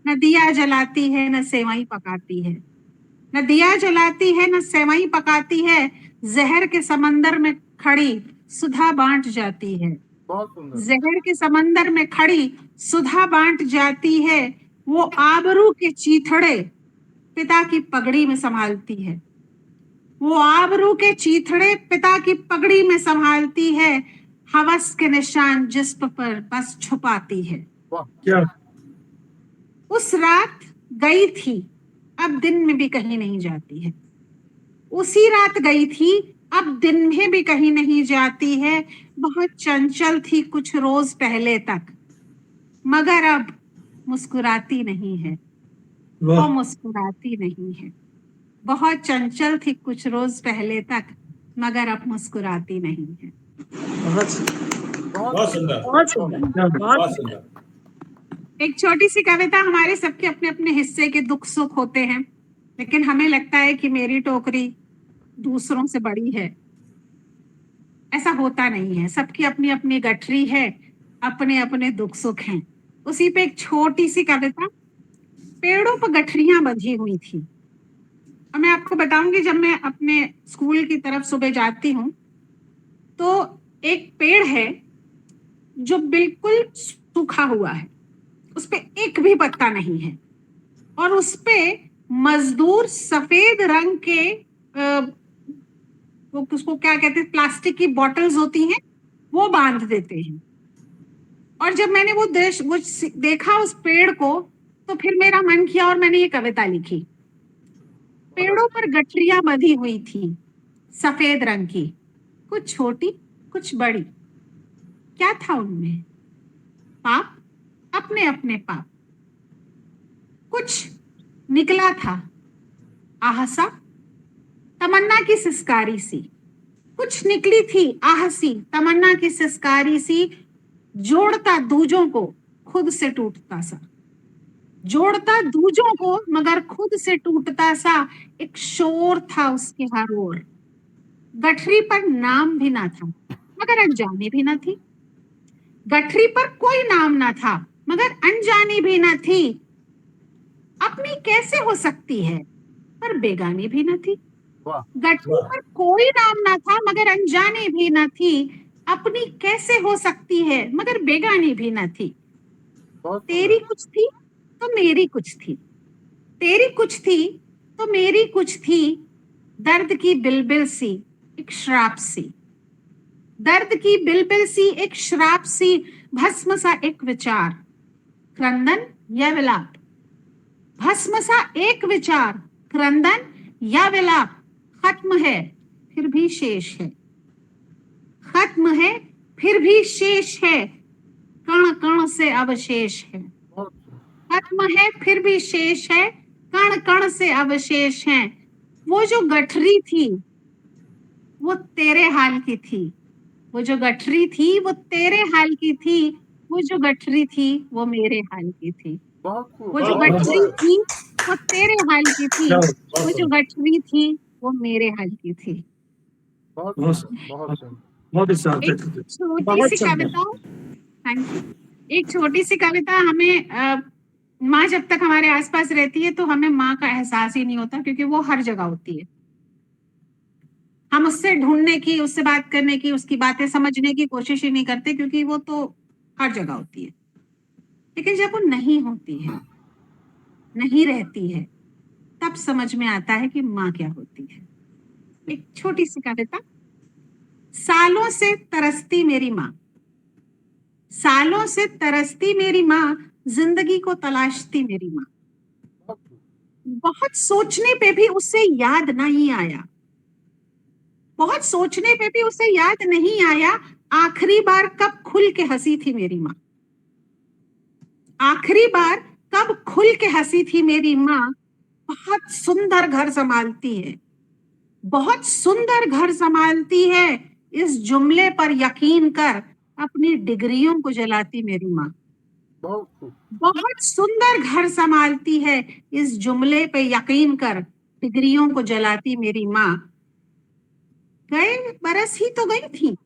न दिया जलाती है न सेवई पकाती है, न दिया जलाती है न सेवई पकाती है। जहर के समंदर में खड़ी सुधा बांट जाती है, बहुत सुंदर। जहर के समंदर में खड़ी सुधा बांट जाती है। वो आबरू के चीथड़े पिता की पगड़ी में संभालती है, वो आबरू के चीथड़े पिता की पगड़ी में संभालती है। हवस के निशान जिस्म पर बस छुपाती है। वाह क्या उस रात गई थी अब दिन में भी कहीं नहीं जाती है, उसी रात गई थी अब दिन में भी कहीं नहीं जाती है। बहुत चंचल थी कुछ रोज पहले तक, मगर अब मुस्कुराती नहीं है, वो मुस्कुराती नहीं है। बहुत चंचल थी कुछ रोज पहले तक, मगर अब मुस्कुराती नहीं है। बहुत सुंदर, बहुत सुंदर, बहुत सुंदर, बहुत बहुत सुंदर। एक छोटी सी कविता। हमारे सबके अपने अपने हिस्से के दुख सुख होते हैं, लेकिन हमें लगता है कि मेरी टोकरी दूसरों से बड़ी है। ऐसा होता नहीं है, सबकी अपनी अपनी गठरी है, अपने अपने दुख सुख हैं। उसी पे एक छोटी सी कविता। पेड़ों पर गठरियां बंधी हुई थी। और मैं आपको बताऊंगी, जब मैं अपने स्कूल की तरफ सुबह जाती हूँ तो एक पेड़ है जो बिल्कुल सूखा हुआ है, उस पे एक भी पत्ता नहीं है, और उस पे मजदूर सफेद रंग के वो उसको क्या कहते हैं, प्लास्टिक की बॉटल्स होती हैं, वो बांध देते हैं। और जब मैंने वो देखा उस पेड़ को, तो फिर मेरा मन किया और मैंने ये कविता लिखी। पेड़ों पर गठरियां बंधी हुई थी सफेद रंग की, कुछ छोटी कुछ बड़ी। क्या था उनमें? पाप, अपने अपने पाप। कुछ निकला था आहसा तमन्ना की सिसकारी सी, कुछ निकली थी आहसी तमन्ना की सिसकारी सी, जोड़ता दूजों को खुद से टूटता सा, जोड़ता दूजों को मगर खुद से टूटता सा, एक शोर था उसके हर ओर, गठरी पर नाम भी ना था मगर अनजानी भी ना थी, गठरी पर कोई नाम ना था मगर अनजानी भी ना थी, अपनी कैसे हो सकती है पर बेगानी भी न थी, वाह, गठरी पर कोई नाम ना था मगर अनजानी भी न थी, अपनी कैसे हो सकती है मगर बेगानी भी न थी, बहुत तेरी सुंदर। कुछ थी तो मेरी कुछ थी, तेरी कुछ थी तो मेरी कुछ थी, दर्द की बिलबिल सी एक श्राप सी, दर्द की बिलबिल सी एक श्राप सी, भस्म सा एक विचार, क्रंदन या विलाप, भस्म सा एक विचार, क्रंदन या विलाप, खत्म है फिर भी शेष है, खत्म है फिर भी शेष है, कण कण से अवशेष है, बहुत खत्म है फिर भी शेष है, कण कण से अवशेष है, वो जो गठरी थी वो तेरे हाल की थी, वो जो गठरी थी वो तेरे हाल की थी, वो जो गठरी थी वो मेरे हाल की थी, बहुत खूब, वो जो बहुत गठरी सुंदर। थी वो तेरे हाल की थी, क्या वो जो गठरी थी वो मेरे हाल की थी। बहुत बहुत सुंदर, बहुत सुंदर। बहुत ही शांत एक है। छोटी बहुत सी सुंदर। कविता, हाँ जी, एक छोटी सी कविता हमें माँ जब तक हमारे आसपास रहती है तो हमें माँ का एहसास ही नहीं होता क्योंकि वो हर जगह होती है, हम उससे ढूंढने की, उससे बात करने की, उसकी बातें समझने की कोशिश ही नहीं करते क्योंकि वो तो हर जगह होती है, लेकिन जब वो नहीं होती है, नहीं रहती है, तब समझ में आता है कि माँ क्या होती है। एक छोटी सी कविता, सालों से तरसती मेरी माँ, सालों से तरसती मेरी माँ, जिंदगी को तलाशती मेरी माँ, बहुत खूब। बहुत सोचने पे भी उसे याद नहीं आया, बहुत सोचने पे भी उसे याद नहीं आया, आखिरी बार कब खुल के हंसी थी मेरी माँ, आखिरी बार कब खुल के हंसी थी मेरी माँ, बहुत सुंदर घर संभालती है, बहुत सुंदर घर संभालती है, इस जुमले पर यकीन कर अपनी डिग्रियों को जलाती मेरी माँ, बहुत खूब। बहुत सुंदर घर संभालती है, इस जुमले पे यकीन कर डिग्रियों को जलाती मेरी माँ, गए बरस ही तो गई थी,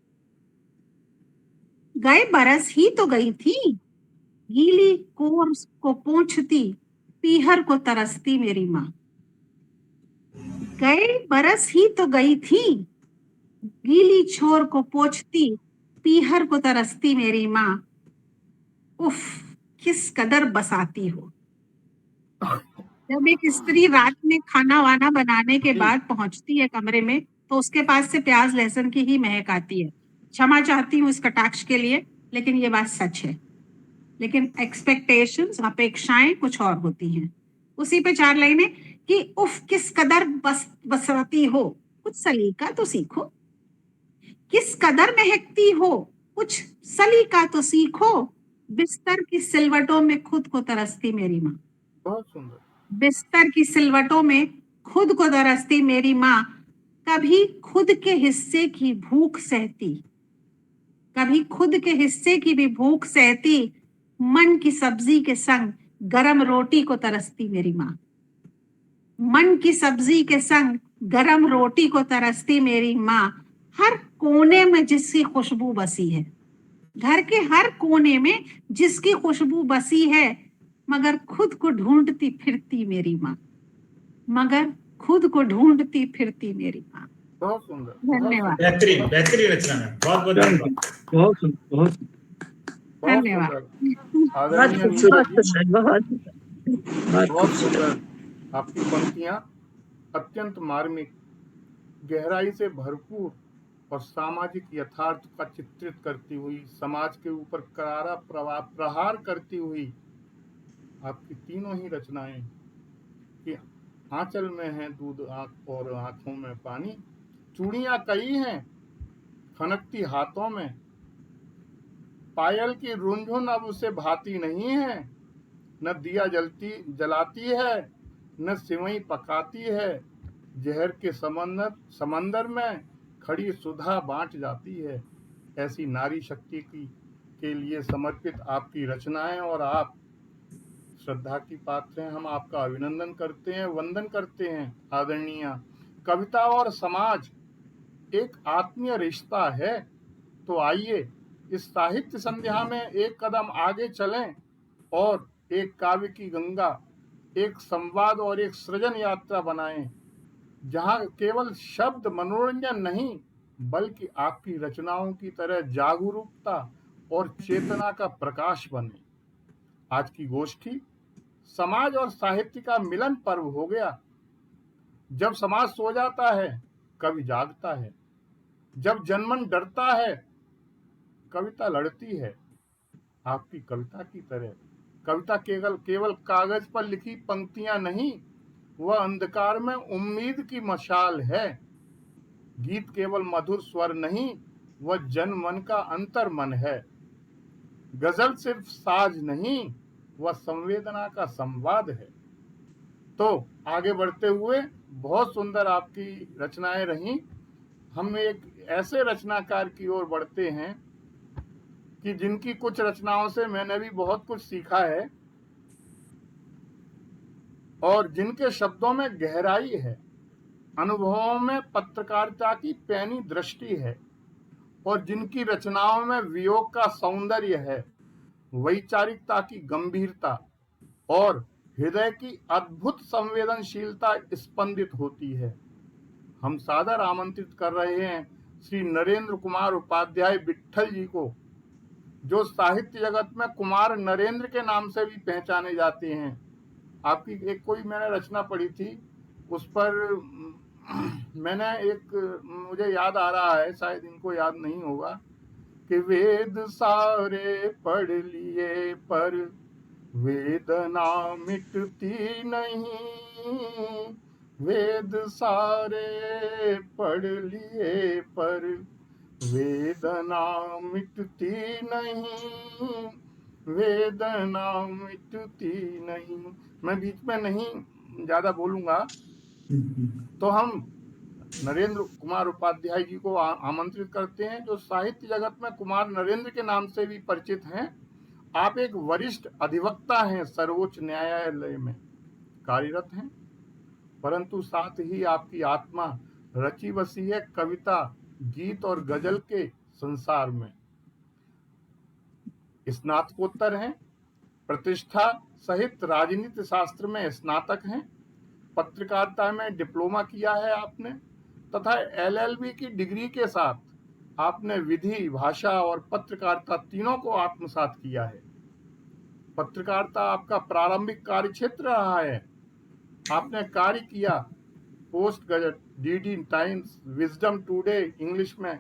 गए बरस ही तो गई थी, गीली कोर को पोंछती पीहर को तरसती मेरी माँ, गए बरस ही तो गई थी, गीली छोर को पोंछती पीहर को तरसती मेरी माँ, उफ किस कदर बसाती हो, जब एक स्त्री रात में खाना वाना बनाने के जी। बाद पहुंचती है कमरे में तो उसके पास से प्याज लहसुन की ही महक आती है, क्षमा चाहती हूँ इस कटाक्ष के लिए लेकिन ये बात सच है, लेकिन एक्सपेक्टेशंस, अपेक्षाएं कुछ और होती हैं। उसी पे 4 लाइनें कि उफ किस कदर बसती हो, कुछ सलीका तो सीखो, किस कदर महकती हो, कुछ सलीका तो सीखो, बिस्तर की सिलवटों में खुद को तरसती मेरी माँ, बहुत सुंदर। बिस्तर की सिलवटों में खुद को तरसती मेरी माँ, कभी खुद के हिस्से की भूख सहती, कभी खुद के हिस्से की भी भूख सहती, मन की सब्जी के संग गरम रोटी को तरसती मेरी माँ, मन की सब्जी के संग गरम रोटी को तरसती मेरी माँ, हर कोने में जिसकी खुशबू बसी है, घर के हर कोने में जिसकी खुशबू बसी है, मगर खुद को ढूंढती फिरती मेरी माँ, मगर खुद को ढूंढती फिरती मेरी माँ। बहुत सुंदर, बहुत धन्यवाद। सुंदर, बेहतरीन बेहतरीन रचना है, बहुत बहुत धन्यवाद। बहुत सुंदर, बहुत बहुत धन्यवाद। सुंदर। बहुत आदरणीय नीता खूबसूरत जी, प्रश्न, बहुत बहुत खूबसूरत। सुंदर। आपकी पंक्तियां अत्यंत मार्मिक, गहराई से भरपूर और सामाजिक यथार्थ का चित्रित करती हुई, समाज के ऊपर करारा प्रहार करती हुई आपकी तीनों ही रचनाएं कि आंचल में है दूध आंख और आंखों में पानी, चूड़ियां कई हैं खनकती हाथों में, पायल की रुंझुन अब उसे भाती नहीं है, न दिया जलाती है, न सिवई पकाती है, जहर के समंदर में खड़ी सुधा बांट जाती है। ऐसी नारी शक्ति के लिए समर्पित आपकी रचनाएं और आप श्रद्धा की पात्र हैं। हम आपका अभिनंदन करते हैं, वंदन करते हैं। आदरणीय, कविता और समाज एक आत्मीय रिश्ता है, तो आइए इस साहित्य संध्या में एक कदम आगे चलें और एक काव्य की गंगा, एक संवाद और एक सृजन यात्रा बनाएं, जहां केवल शब्द मनोरंजन नहीं बल्कि आपकी रचनाओं की तरह जागरूकता और चेतना का प्रकाश बने। आज की गोष्ठी समाज और साहित्य का मिलन पर्व हो गया। जब समाज सो जाता है, कवि जागता है। जब जनमन डरता है, कविता लड़ती है। आपकी कविता की तरह कविता केवल कागज पर लिखी पंक्तियां नहीं, वह अंधकार में उम्मीद की मशाल है। गीत केवल मधुर स्वर नहीं, वह जन मन का अंतर मन है। गजल सिर्फ साज नहीं, वह संवेदना का संवाद है। तो आगे बढ़ते हुए बहुत सुंदर आपकी रचनाएं रही। हम एक ऐसे रचनाकार की ओर बढ़ते हैं कि जिनकी कुछ रचनाओं से मैंने भी बहुत कुछ सीखा है और जिनके शब्दों में गहराई है, अनुभवों में पत्रकारिता की पैनी दृष्टि है और जिनकी रचनाओं में वियोग का सौंदर्य है, वैचारिकता की गंभीरता और हृदय की अद्भुत संवेदनशीलता स्पंदित होती है। हम सादर आमंत्रित कर रहे हैं श्री नरेंद्र कुमार उपाध्याय विट्ठल जी को, जो साहित्य जगत में कुमार नरेंद्र के नाम से भी पहचाने जाते हैं। आपकी एक कोई मैंने रचना पढ़ी थी, उस पर मुझे याद आ रहा है, शायद इनको याद नहीं होगा, कि वेद सारे पढ़ लिए पर वेदना मिटती नहीं, वेद सारे पढ़ लिए पर वेदना मिटती नहीं, वेदना मिटती नहीं। मैं बीच में नहीं ज्यादा बोलूंगा, तो हम नरेंद्र कुमार उपाध्याय जी को आमंत्रित करते हैं, जो साहित्य जगत में कुमार नरेंद्र के नाम से भी परिचित हैं। आप एक वरिष्ठ अधिवक्ता हैं, सर्वोच्च न्यायालय में कार्यरत हैं, परंतु साथ ही आपकी आत्मा रची बसी है कविता, गीत और गजल के संसार में। स्नातकोत्तर हैं, प्रतिष्ठा सहित राजनीति शास्त्र में स्नातक हैं, पत्रकारिता में डिप्लोमा किया है आपने, तथा LLB की डिग्री के साथ आपने विधि, भाषा और पत्रकारिता तीनों को आत्मसात किया है। पत्रकारिता आपका प्रारंभिक कार्य क्षेत्र रहा है। आपने कार्य किया post gazette, DD times, wisdom today English में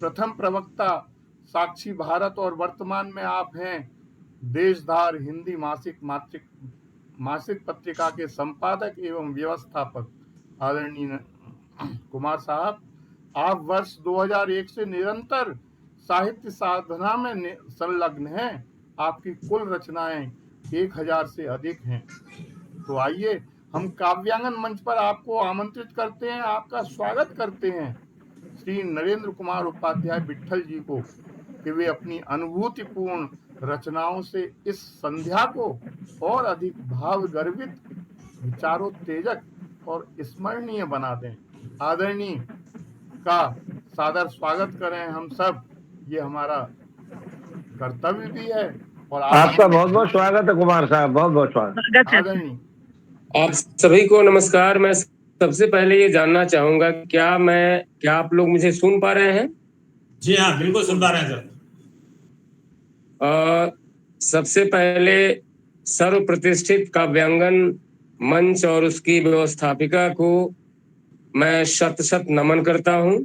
प्रथम प्रवक्ता, साक्षी भारत, और वर्तमान में आप हैं देशधार हिंदी मासिक पत्रिका के संपादक एवं व्यवस्थापक। आदरणीय कुमार साहब, आप वर्ष 2001 से निरंतर साहित्य साधना में संलग्न हैं। आपकी कुल रचनाएं 1000 से अधिक हैं। तो आइए हम काव्यांगन मंच पर आपको आमंत्रित करते हैं, आपका स्वागत करते हैं श्री नरेंद्र कुमार उपाध्याय विट्ठल जी को, कि वे अपनी अनुभूतिपूर्ण रचनाओं से इस संध्या को और अधिक भाव गर्वित, विचारोत्तेजक और स्मरणीय बना दें। आदरणीय का सादर स्वागत करें हम सब, ये हमारा कर्तव्य भी है। और आपका बहुत बहुत स्वागत है कुमार साहब, बहुत बहुत स्वागत। आदरणीय, आप सभी को नमस्कार। मैं सबसे पहले ये जानना चाहूंगा, क्या आप लोग मुझे सुन पा रहे हैं? जी हाँ, बिल्कुल सुन पा रहे हैं सर। सबसे पहले सर्व प्रतिष्ठित काव्यांगन मंच और उसकी व्यवस्थापिका को मैं शत शत नमन करता हूं।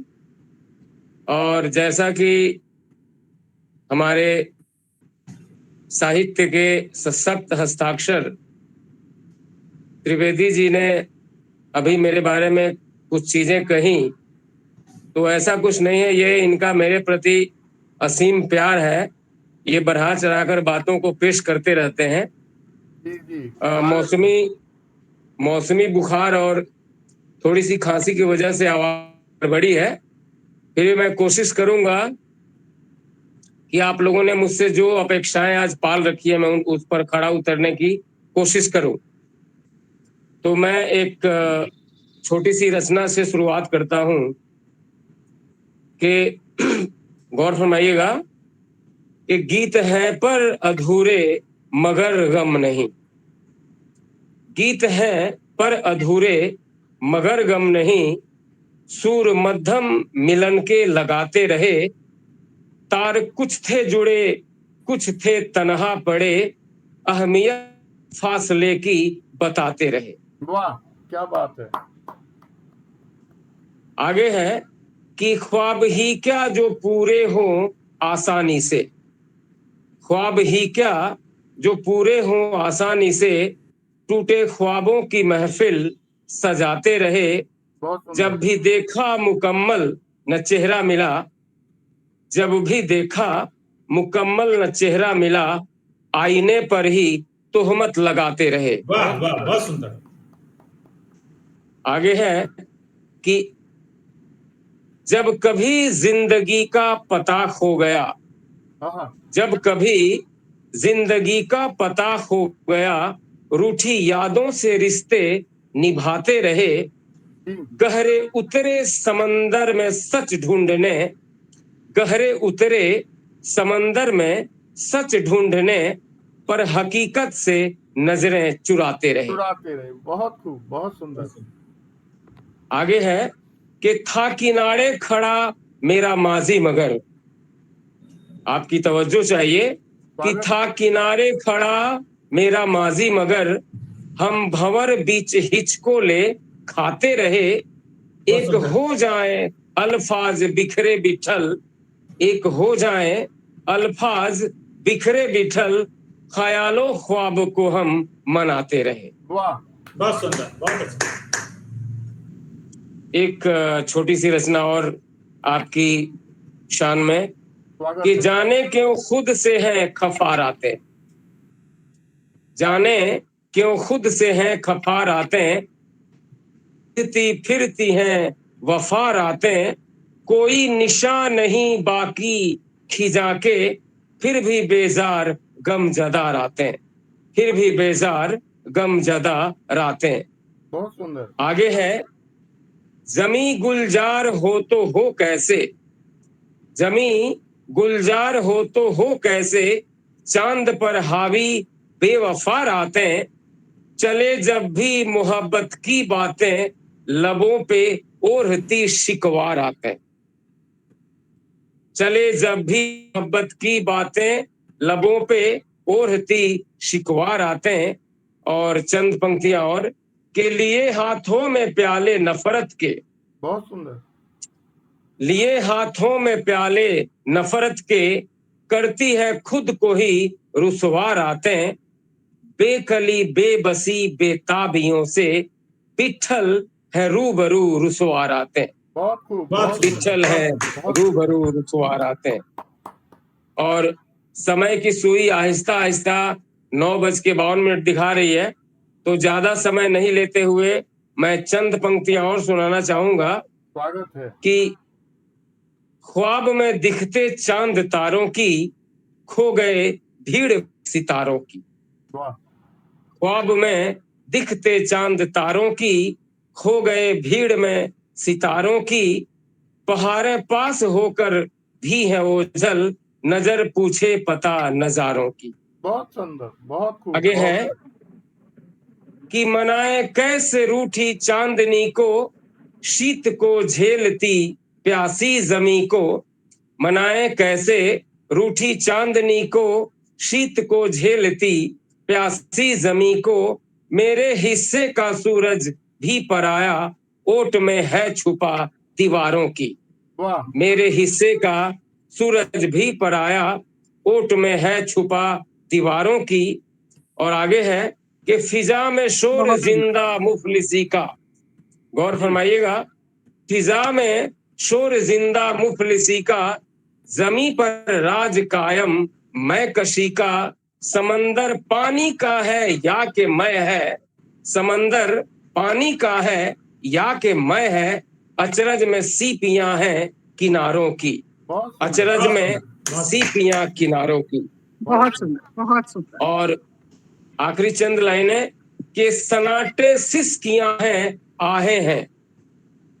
और जैसा कि हमारे साहित्य के सशक्त हस्ताक्षर त्रिवेदी जी ने अभी मेरे बारे में कुछ चीजें कही, तो ऐसा कुछ नहीं है, ये इनका मेरे प्रति असीम प्यार है। ये बढ़ा चढ़ाकर बातों को पेश करते रहते हैं। जी जी मौसमी बुखार और थोड़ी सी खांसी की वजह से आवाज बढ़ी है। फिर भी मैं कोशिश करूंगा कि आप लोगों ने मुझसे जो अपेक्षाएं आज पाल रखी है, मैं उस पर खड़ा उतरने की कोशिश करूं। तो मैं एक छोटी सी रचना से शुरुआत करता हूं कि गौर फरमाइएगा कि गीत है पर अधूरे मगर गम नहीं, गीत है पर अधूरे मगर गम नहीं, सूर मध्यम मिलन के लगाते रहे, तार कुछ थे जुड़े कुछ थे तन्हा पड़े, अहमियत फासले की बताते रहे। वाह क्या बात है। आगे है कि ख्वाब ही क्या जो पूरे हों आसानी से, ख्वाब ही क्या जो पूरे हों आसानी से, टूटे ख्वाबों की महफिल सजाते रहे, बहुत सुंदर। जब भी देखा मुकम्मल न चेहरा मिला, जब भी देखा मुकम्मल न चेहरा मिला, आईने पर ही तोहमत लगाते रहे। वाह वाह बहुत सुंदर। आगे है कि जब कभी जिंदगी का पता खो गया, हाँ जब कभी जिंदगी का पता खो गया, रूठी यादों से रिश्ते निभाते रहे, जी गहरे उतरे समंदर में सच ढूंढने, गहरे उतरे समंदर में सच ढूंढने पर हकीकत से नजरें चुराते रहे। चुराते रहे। बहुत खूब, बहुत सुंदर। आगे है कि था किनारे खड़ा मेरा माजी मगर, आपकी तवज्जो चाहिए कि था किनारे खड़ा मेरा माजी मगर, हम भंवर बीच हिचको ले खाते रहे, एक हो जाए अल्फाज बिखरे बिठल, एक हो जाए अल्फाज बिखरे बिठल, ख्यालों ख्वाब को हम मनाते रहे। वाह बहुत सुंदर, बहुत अच्छा। एक छोटी सी रचना और आपकी शान में स्वागत कि है। जाने क्यों खुद से हैं खफार आते, जाने क्यों खुद से हैं खफार आते, फिरती फिरती हैं वफार आते, कोई निशान नहीं बाकी खिजा के, फिर भी बेजार गम जदा राते, फिर भी बेजार गम जदा राते। बहुत सुंदर। आगे है जमी गुलजार हो तो हो कैसे, जमी गुलजार हो तो हो कैसे, चांद पर हावी बेवफा रातें, चले जब भी मोहब्बत की बातें, लबों पे ओढ़ती शिकवार आते, चले जब भी मोहब्बत की बातें, लबों पे ओढ़ती शिकवार आते। और चंद पंक्तियां और के लिए हाथों में प्याले नफरत के, बहुत सुंदर। लिए हाथों में प्याले नफरत के, करती है खुद को ही रुसवार आते, बेकली बेबसी बेताबियों से, पिट्ठल है रूबरू रुसवार आते, बहुत खूब, बहुत पिट्ठल है रूबरू रुसवार आते। और समय की सुई आहिस्ता आहिस्ता 9:52 दिखा रही है, तो ज्यादा समय नहीं लेते हुए मैं चंद पंक्तियां और सुनाना चाहूंगा स्वागत है। कि ख्वाब में दिखते चांद तारों की, खो गए भीड़ सितारों की, वाह ख्वाब में दिखते चांद तारों की, खो गए भीड़ में सितारों की, पहाड़े पास होकर भी है ओझल, नजर पूछे पता नजारों की। बहुत सुंदर, बहुत खूब। आगे है कि मनाए कैसे रूठी चांदनी को, शीत को झेलती प्यासी जमी को, मनाए कैसे रूठी चांदनी को, शीत को झेलती प्यासी जमी को, मेरे हिस्से का सूरज भी पराया, ओट में है छुपा दीवारों की, वाह मेरे हिस्से का सूरज भी पराया, ओट में है छुपा दीवारों की। और आगे है कि फिजा में शोर जिंदा मुफलिसी का, गौर फरमाइएगा, फिजा में शोर जिंदा मुफलिसी का, जमी पर राज कायम मैं कशी का, समंदर पानी का है या के मैं है, समंदर पानी का है या के मैं है, अचरज में सीपियां हैं किनारों की, बहुत सुंदर, अचरज में सीपियां किनारों की। बहुत सुंदर, बहुत सुंदर। और आखिरी चंद लाइनें कि सनाटे सिसकियां हैं आहे हैं,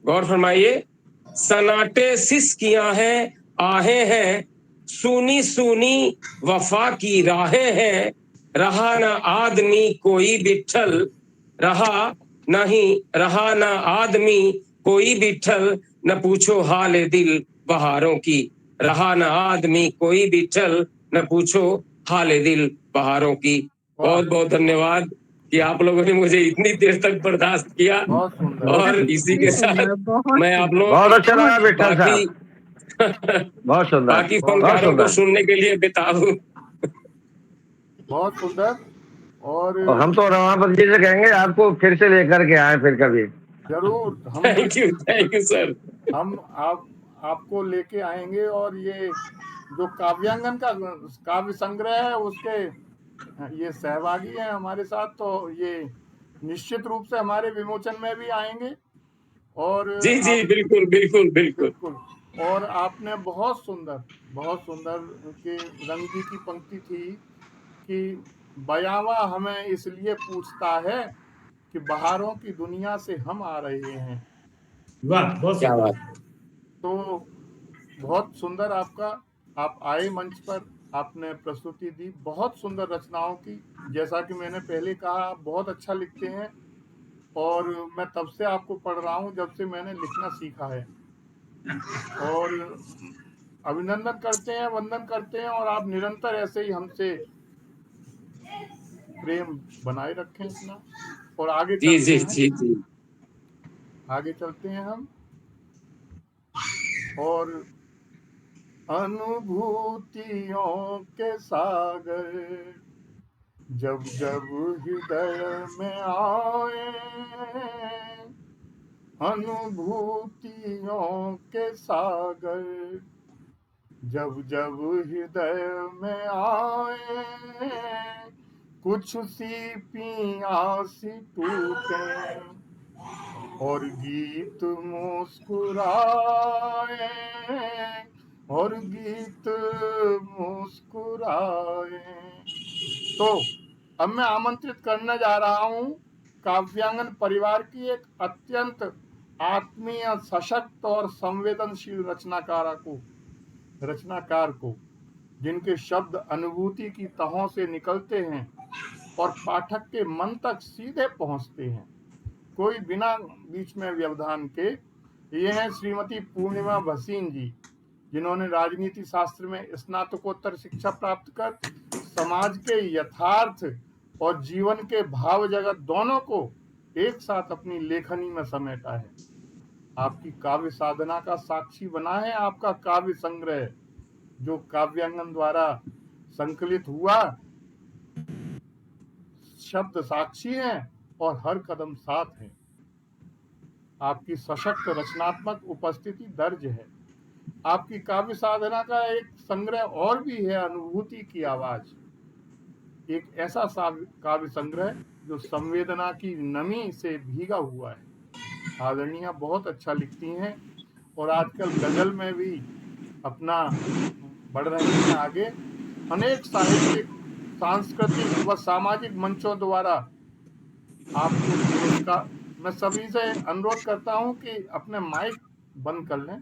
गौर फरमाइए, सनाटे सिसकियां हैं आहे हैं, सुनी सुनी वफा की राहें हैं, रहा न आदमी कोई बिठल, रहा न आदमी कोई बिठल, न पूछो हाल दिल बहारों की, रहा न आदमी कोई बिठल, न पूछो हाल दिल बहारों की। बहुत बहुत धन्यवाद कि आप लोगों ने मुझे इतनी देर तक बर्दाश्त किया। बहुत सुंदर। और इसी के साथ बहुत मैं आप लोग बहुत अच्छा लगा विठल बाकी साहब, बहुत सुंदर, बाकी बहुत फनकारों को सुंदर। सुनने के लिए बेताब हूँ। बहुत सुंदर। और और हम तो रमापति जी से कहेंगे आपको फिर से लेकर के आए फिर कभी। जरूर हम थैंक यू सर। आपको लेके आएंगे। और ये जो काव्यांगन का काव्य संग्रह है उसके ये सहभागी हैं हमारे साथ, तो ये निश्चित रूप से हमारे विमोचन में भी आएंगे। और जी जी बिल्कुल बिल्कुल बिल्कुल। बिल्कुल। और आपने बहुत सुंदर कि रंग जी की पंक्ति थी कि बयावा हमें इसलिए पूछता है कि बहारों की दुनिया से हम आ रहे हैं। वाह, बहुत क्या सुंदर। बात। तो बहुत सुंदर आप आए मंच पर, आपने प्रस्तुति दी बहुत सुंदर रचनाओं की। जैसा कि मैंने पहले कहा, आप बहुत अच्छा लिखते हैं और मैं तब से आपको पढ़ रहा हूँ जब से मैंने लिखना सीखा है। और अभिनंदन करते हैं, वंदन करते हैं। और आप निरंतर ऐसे ही हमसे प्रेम बनाए रखें अपना। और आगे जी चलते जी हैं, जी जी। आगे चलते हैं हम। और अनुभूतियों के सागर जब जब हृदय में आए, अनुभूतियों के सागर जब जब हृदय में आए, कुछ सी पियासी टूटे और गीत मुस्कुराए, और गीत मुस्कुराए। तो अब मैं आमंत्रित करने जा रहा हूँ काव्यांगन परिवार की एक अत्यंत आत्मीय, सशक्त और संवेदनशील रचनाकार को, जिनके शब्द अनुभूति की तहों से निकलते हैं और पाठक के मन तक सीधे पहुंचते हैं, कोई बिना बीच में व्यवधान के। ये हैं श्रीमती पूर्णिमा भसीन जी, जिन्होंने राजनीति शास्त्र में स्नातकोत्तर शिक्षा प्राप्त कर समाज के यथार्थ और जीवन के भाव जगत दोनों को एक साथ अपनी लेखनी में समेटा है। आपकी काव्य साधना का साक्षी बना है आपका काव्य संग्रह, जो काव्यांगन द्वारा संकलित हुआ। शब्द साक्षी हैं और हर कदम साथ है। आपकी सशक्त रचनात्मक उपस्थिति दर्ज है। आपकी काव्य साधना का एक संग्रह और भी है, अनुभूति की आवाज, एक ऐसा काव्य संग्रह जो संवेदना की नमी से भीगा हुआ है। आदरणीय बहुत अच्छा लिखती हैं और आजकल गजल में भी अपना बढ़ रही हैं आगे। अनेक साहित्यिक, सांस्कृतिक व सामाजिक मंचों द्वारा आपको पुरस्कार। मैं सभी से अनुरोध करता हूं कि अपने माइक बंद कर लें।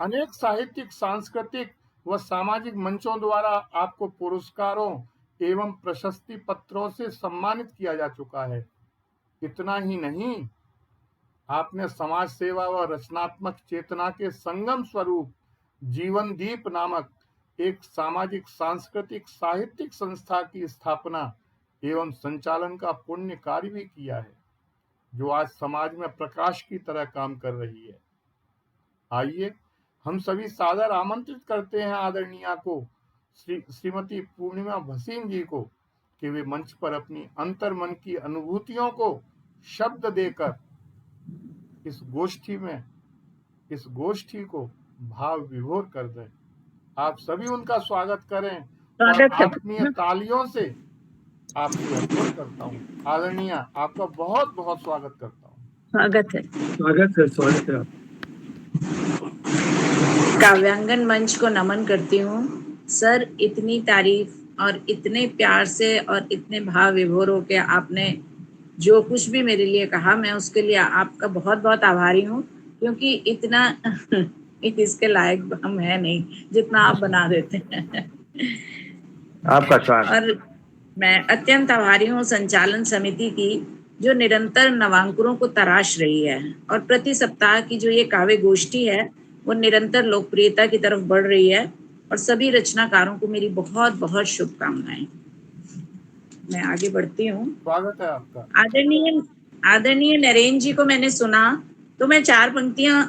अनेक साहित्यिक, सांस्कृतिक व सामाजिक मंचों द्वारा आपको पुरस्कारों एवं प्रशस्ति पत्रों से सम्मानित किया जा चुका है। इतना ही नहीं, आपने समाज सेवा व रचनात्मक चेतना के संगम स्वरूप जीवन दीप नामक एक सामाजिक, सांस्कृतिक, साहित्यिक संस्था की स्थापना एवं संचालन का पुण्य कार्य भी किया है, जो आज समाज में प्रकाश की तरह काम कर रही है। आइए हम सभी सादर आमंत्रित करते हैं आदरणीय को, श्रीमती पूर्णिमा भसीन जी को, कि वे मंच पर अपनी अंतर्मन की अनुभूतियों को शब्द देकर इस गोष्ठी को भाव विभोर कर दें। आप सभी उनका स्वागत करें और स्वागत है। आत्मीय तालियों से आपकी अनुरोध करता हूँ। आदरणीय, आपका बहुत बहुत स्वागत करता हूँ। स्वागत है। स्वागत है आप। काव्यांगन मंच को नमन करती हूँ। सर, इतनी तारीफ और इतने प्यार से और इतने भाव विभोर होकर आपने जो कुछ भी मेरे लिए कहा, मैं उसके लिए आपका बहुत बहुत आभारी हूँ, क्योंकि इतना इसके लायक हम है नहीं जितना आप बना देते हैं। आपका स्वागत। और मैं अत्यंत आभारी हूँ संचालन समिति की, जो निरंतर नवांकुरों को तराश रही है, और प्रति सप्ताह की जो ये काव्य गोष्ठी है वो निरंतर लोकप्रियता की तरफ बढ़ रही है। और सभी रचनाकारों को मेरी बहुत बहुत शुभकामनाएं। मैं आगे बढ़ती हूँ। स्वागत है आपका। आदरणीय नरेंद्र जी को मैंने सुना, तो मैं 4 पंक्तियां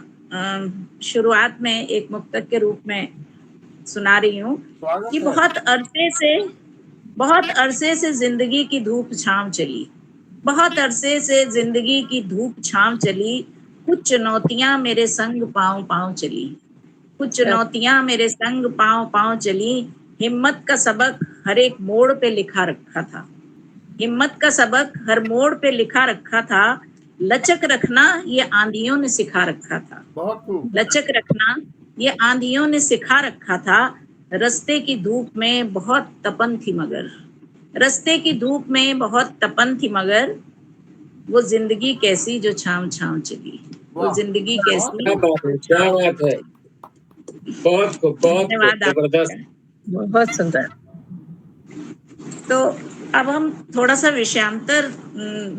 शुरुआत में एक मुक्तक के रूप में सुना रही हूँ कि बहुत अरसे से जिंदगी की धूप छांव चली, बहुत अरसे से जिंदगी की धूप छांव चली, कुछ चुनौतियां मेरे संग पांव पांव चली, कुछ चुनौतियां मेरे संग पांव पांव चली, हिम्मत का सबक हर एक मोड़ पे लिखा रखा था, हिम्मत का सबक हर मोड़ पे लिखा रखा था, लचक रखना ये आंधियों ने सिखा रखा था, बहुत खूब। लचक रखना ये आंधियों ने सिखा रखा था, रस्ते की धूप में बहुत तपन थी मगर, रस्ते की धूप में बहुत तपन थी मगर, वो जिंदगी कैसी जो छांव छांव चली, वो जिंदगी कैसी। क्या बात है, क्या बात है, बहुत खूब, बहुत धन्यवाद जबरदस्त, बहुत सुंदर। तो अब हम थोड़ा सा विषयांतर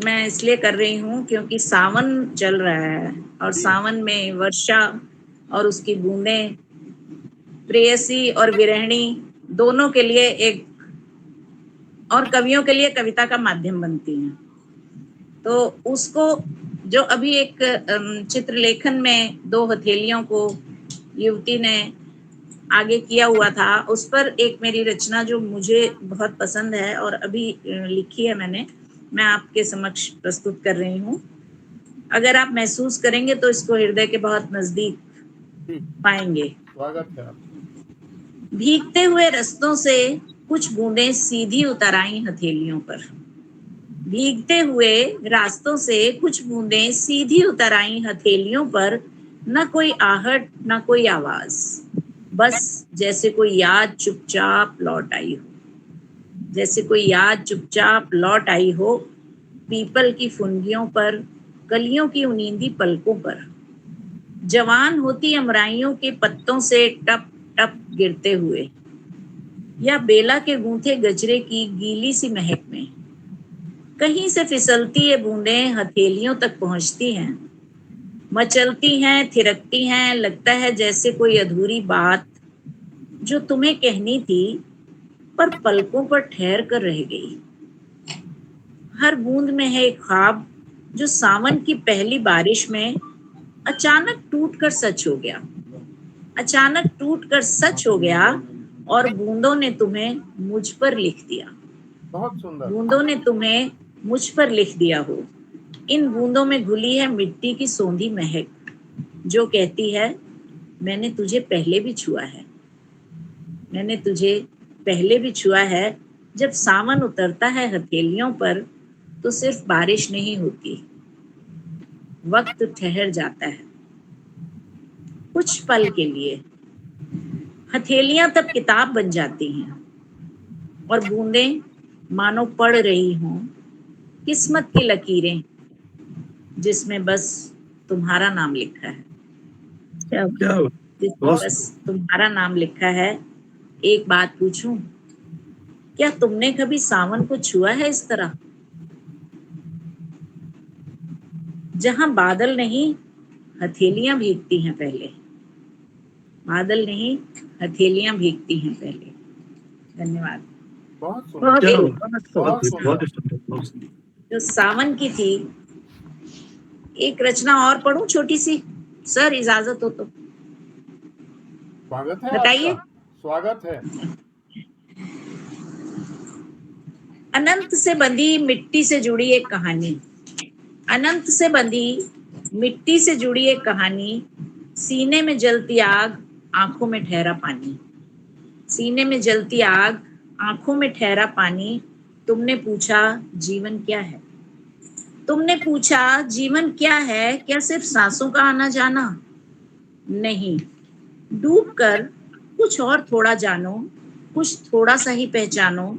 मैं इसलिए कर रही हूँ क्योंकि सावन चल रहा है, और सावन में वर्षा और उसकी बूंदें प्रेयसी और विरहिणी दोनों के लिए एक, और कवियों के लिए कविता का माध्यम बनती हैं। तो उसको जो अभी एक चित्रलेखन में 2 हथेलियों को युवती ने आगे किया हुआ था, उस पर एक मेरी रचना जो मुझे बहुत पसंद है और अभी लिखी है मैंने, मैं आपके समक्ष प्रस्तुत कर रही हूँ। अगर आप महसूस करेंगे तो इसको हृदय के बहुत नजदीक पाएंगे। स्वागत है आपका। भीगते हुए रस्तों से कुछ बूंदें सीधी उतर आई हथेलियों पर, भीगते हुए रास्तों से कुछ बूंदें सीधी उतर आई हथेलियों पर, न कोई आहट न कोई आवाज, बस जैसे कोई याद चुपचाप लौट आई हो, जैसे कोई याद चुपचाप लौट आई हो, पीपल की फुनगियों पर, कलियों की उनींदी पलकों पर, जवान होती अमराइयों के पत्तों से टप टप गिरते हुए, या बेला के गूंथे गजरे की गीली सी महक में, कहीं से फिसलती ये बूंदें हथेलियों तक पहुंचती हैं, मचलती हैं, थिरकती हैं, लगता है जैसे कोई अधूरी बात जो तुम्हें कहनी थी पर पलकों पर ठहर कर रह गई। हर बूंद में है एक ख्वाब जो सावन की पहली बारिश में अचानक टूटकर सच हो गया, अचानक टूटकर सच हो गया, और बूंदों ने तुम्हें मुझ पर लिख दिया, बहुत सुंदर। बूंदों ने तुम्हें मुझ पर लिख दिया हो। इन बूंदों में घुली है मिट्टी की सौंधी महक जो कहती है मैंने तुझे पहले भी छुआ है, मैंने तुझे पहले भी छुआ है। जब सावन उतरता है हथेलियों पर तो सिर्फ बारिश नहीं होती, वक्त ठहर जाता है कुछ पल के लिए, हथेलियां तब किताब बन जाती हैं और बूंदें मानो पढ़ रही हों किस्मत की लकीरें जिसमें बस तुम्हारा नाम लिखा है, क्या जिसमें बस तुम्हारा नाम लिखा है। एक बात पूछूं, क्या तुमने कभी सावन को छुआ है इस तरह, जहां बादल नहीं हथेलियां भीगती हैं पहले, बादल नहीं हथेलियां भीगती हैं पहले। धन्यवाद। बहुत सुंदर। बहुत सुंदर। जो सावन की थी, एक रचना और पढ़ूं छोटी सी, सर इजाजत हो तो स्वागत है बताइए। आपका। स्वागत है। अनंत से बंधी मिट्टी से जुड़ी एक कहानी, अनंत से बंधी मिट्टी से जुड़ी एक कहानी, सीने में जलती आग आंखों में ठहरा पानी। सीने में जलती आग, आंखों में ठहरा पानी। तुमने पूछा जीवन क्या है? तुमने पूछा जीवन क्या है? क्या सिर्फ सांसों का आना जाना? नहीं, डूबकर कुछ और थोड़ा जानो, कुछ थोड़ा सा ही पहचानो।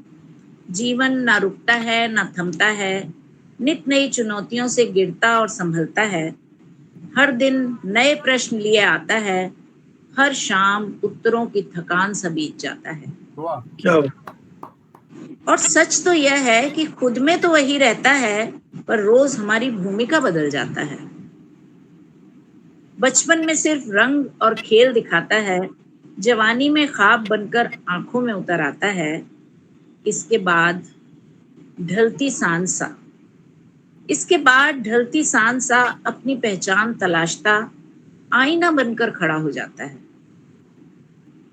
जीवन ना रुकता है ना थमता है, नित नई चुनौतियों से गिरता और संभलता है। हर दिन नए प्रश्न लिए आता है, हर शाम उत्तरों की थकान सा बीत जाता है। वाह, क्या और सच तो यह है कि खुद में तो वही रहता है, पर रोज हमारी भूमिका बदल जाता है। बचपन में सिर्फ रंग और खेल दिखाता है, जवानी में ख्वाब बनकर आंखों में उतर आता है। इसके बाद ढलती सांझ सा, इसके बाद ढलती सांझ सा अपनी पहचान तलाशता आईना बनकर खड़ा हो जाता है।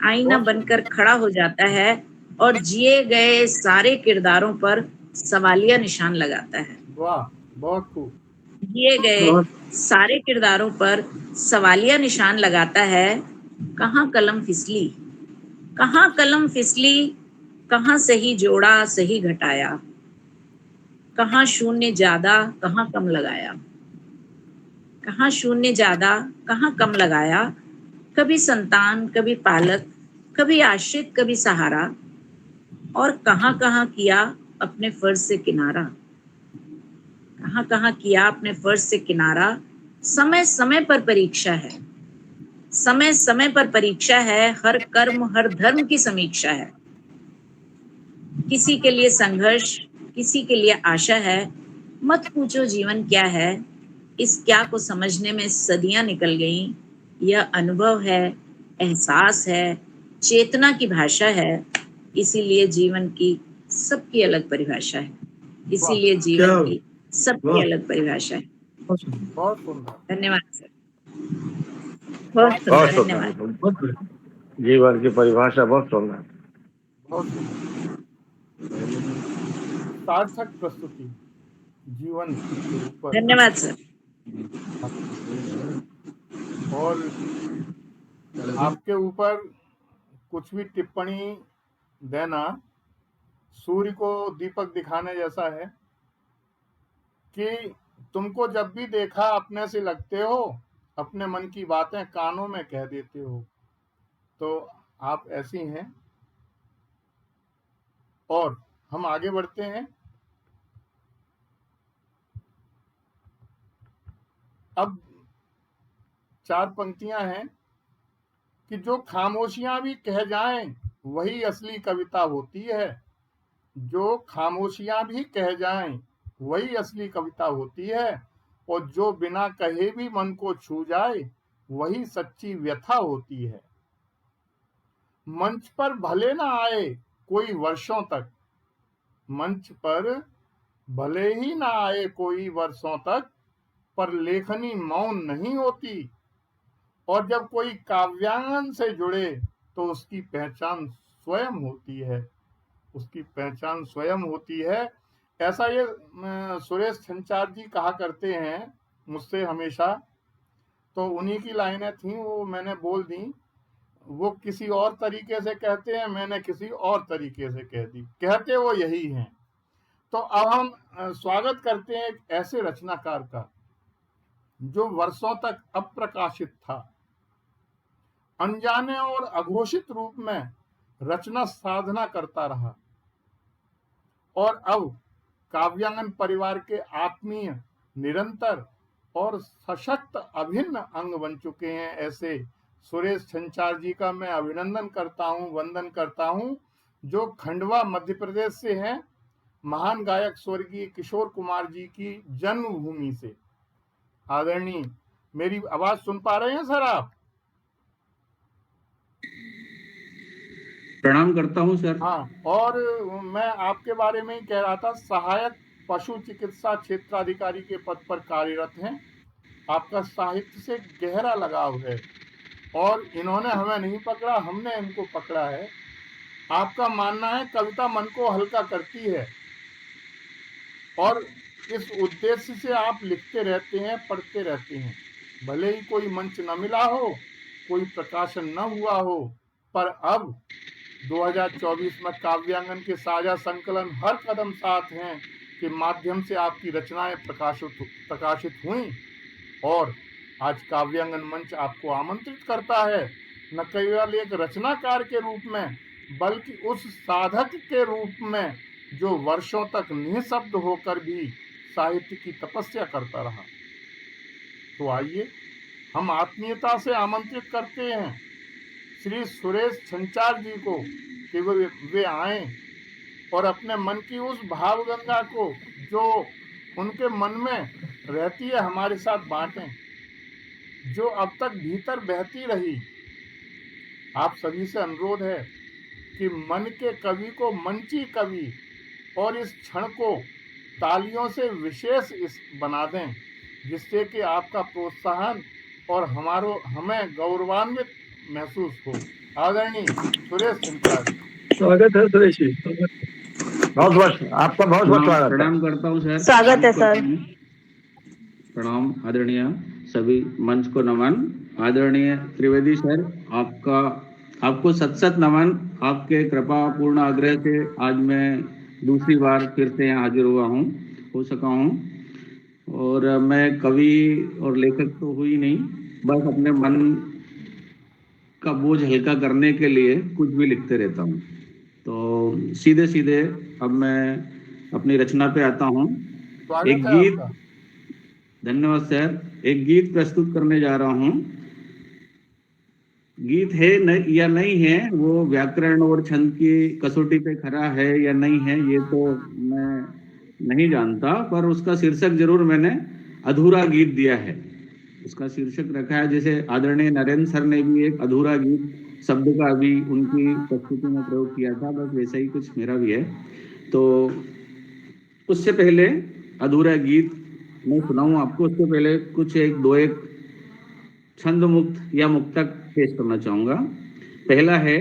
आईना बनकर खड़ा हो जाता है और जिए गए सारे किरदारों पर सवालिया निशान लगाता है। वाह, बहुत खूब। जिए गए सारे किरदारों पर सवालिया निशान लगाता है। कहाँ कलम फिसली, कहाँ कलम फिसली, कहाँ सही जोड़ा सही घटाया, कहाँ शून्य ज्यादा कहाँ कम लगाया, कहाँ शून्य ज्यादा कहाँ कम लगाया। कभी संतान, कभी पालक, कभी आश्रित, कभी सहारा, और कहाँ कहाँ किया अपने फर्ज से किनारा। कहाँ कहाँ किया अपने फर्ज से किनारा। समय समय पर परीक्षा है, समय समय पर परीक्षा है। हर कर्म हर धर्म की समीक्षा है। किसी के लिए संघर्ष, किसी के लिए आशा है। मत पूछो जीवन क्या है, इस क्या को समझने में सदियां निकल गईं। यह अनुभव है, एहसास है, चेतना की भाषा है। इसीलिए जीवन की सबकी अलग परिभाषा है। इसीलिए जीवन की सबकी अलग परिभाषा है। बहुत सुंदर, धन्यवाद सर, बहुत बहुत सुंदर, बहुत धन्यवाद। सुंदर। बहुत बढ़िया। जीवन की परिभाषा बहुत सुंदर। बहुत सुंदर। सार्थक प्रस्तुति जीवन के ऊपर। धन्यवाद सर। और आपके ऊपर कुछ भी टिप्पणी देना सूर्य को दीपक दिखाने जैसा है कि तुमको जब भी देखा अपने से लगते हो, अपने मन की बातें कानों में कह देते हो। तो आप ऐसी हैं। और हम आगे बढ़ते हैं। अब 4 पंक्तियां हैं कि जो खामोशियां भी कह जाएं वही असली कविता होती है। जो खामोशियां भी कह जाएं वही असली कविता होती है। और जो बिना कहे भी मन को छू जाए वही सच्ची व्यथा होती है। मंच पर भले ना आए कोई वर्षों तक, मंच पर भले ही ना आए कोई वर्षों तक, पर लेखनी मौन नहीं होती। और जब कोई काव्यांगन से जुड़े तो उसकी पहचान स्वयं होती है, उसकी पहचान स्वयं होती है। ऐसा ये सुरेश छंचार जी कहा करते हैं मुझसे हमेशा। तो उन्हीं की लाइनें थी, वो मैंने बोल दी। वो किसी और तरीके से कहते हैं, मैंने किसी और तरीके से कह दी, कहते वो यही हैं। तो अब हम स्वागत करते हैं एक ऐसे रचनाकार का जो वर्षों तक अप्रकाशित था, अनजाने और अघोषित रूप में रचना साधना करता रहा, और अब काव्यांगन परिवार के आत्मीय, निरंतर और सशक्त अभिन्न अंग बन चुके हैं। ऐसे सुरेश छंचार जी का मैं अभिनंदन करता हूं, वंदन करता हूं, जो खंडवा मध्य प्रदेश से हैं, महान गायक स्वर्गीय किशोर कुमार जी की जन्मभूमि से। आदरणीय, मेरी आवाज सुन पा रहे हैं सर आप? प्रणाम करता हूं सर। हाँ, और मैं आपके बारे में ही कह रहा था, सहायक पशु चिकित्सा क्षेत्राधिकारी के पद पर कार्यरत हैं। आपका साहित्य से गहरा लगाव है और इन्होंने हमें नहीं पकड़ा, हमने इनको पकड़ा है। आपका मानना है कविता मन को हल्का करती है, और इस उद्देश्य से आप लिखते रहते हैं, पढ़ते रहते हैं। भले ही कोई मंच न मिला हो, कोई प्रकाशन न हुआ हो, पर अब 2024 में काव्यांगन के साझा संकलन हर कदम साथ हैं के माध्यम से आपकी रचनाएं प्रकाशित हुई, और आज काव्यांगन मंच आपको आमंत्रित करता है न केवल एक रचनाकार के रूप में, बल्कि उस साधक के रूप में जो वर्षों तक निःशब्द होकर भी साहित्य की तपस्या करता रहा। तो आइए हम आत्मीयता से आमंत्रित करते हैं श्री सुरेश छंचार जी को कि वे आएं और अपने मन की उस भावगंगा को जो उनके मन में रहती है हमारे साथ बांटें, जो अब तक भीतर बहती रही। आप सभी से अनुरोध है कि मन के कवि को मंची कवि और इस क्षण को तालियों से विशेष बना दें, जिससे कि आपका प्रोत्साहन और हमें गौरवान्वित महसूस हो। आदरणीय सुरेश छंचार, स्वागत है सुरेश जी। बहुत बहुत आपका बहुत बहुत स्वागत है। प्रणाम करता हूँ सर। स्वागत है सर। प्रणाम आदरणीय, सभी मंच को नमन। आदरणीय त्रिवेदी सर, आपको सत सत नमन। आपके कृपा पूर्ण आग्रह से आज मैं दूसरी बार फिर से यहाँ हाजिर हो सका हूँ। और मैं कवि और लेखक तो हुई नहीं, बस अपने मन का बोझ हल्का करने के लिए कुछ भी लिखते रहता हूँ। तो सीधे सीधे अब मैं अपनी रचना पे आता हूँ। एक गीत, धन्यवाद सर, एक गीत प्रस्तुत करने जा रहा हूँ। गीत है या नहीं है, वो व्याकरण और छंद की कसौटी पे खरा है या नहीं है, ये तो मैं नहीं जानता, पर उसका शीर्षक जरूर मैंने अधूरा गीत दिया है। उसका शीर्षक रखा है, जैसे आदरणीय नरेंद्र सर ने भी एक अधूरा गीत शब्द का भी उनकी प्रस्तुति में प्रयोग किया था, बस वैसा ही कुछ मेरा भी है। तो उससे पहले अधूरा गीत मैं सुनाऊं आपको, उससे पहले कुछ एक छंद मुक्त या मुक्तक पेश करना चाहूंगा। पहला है,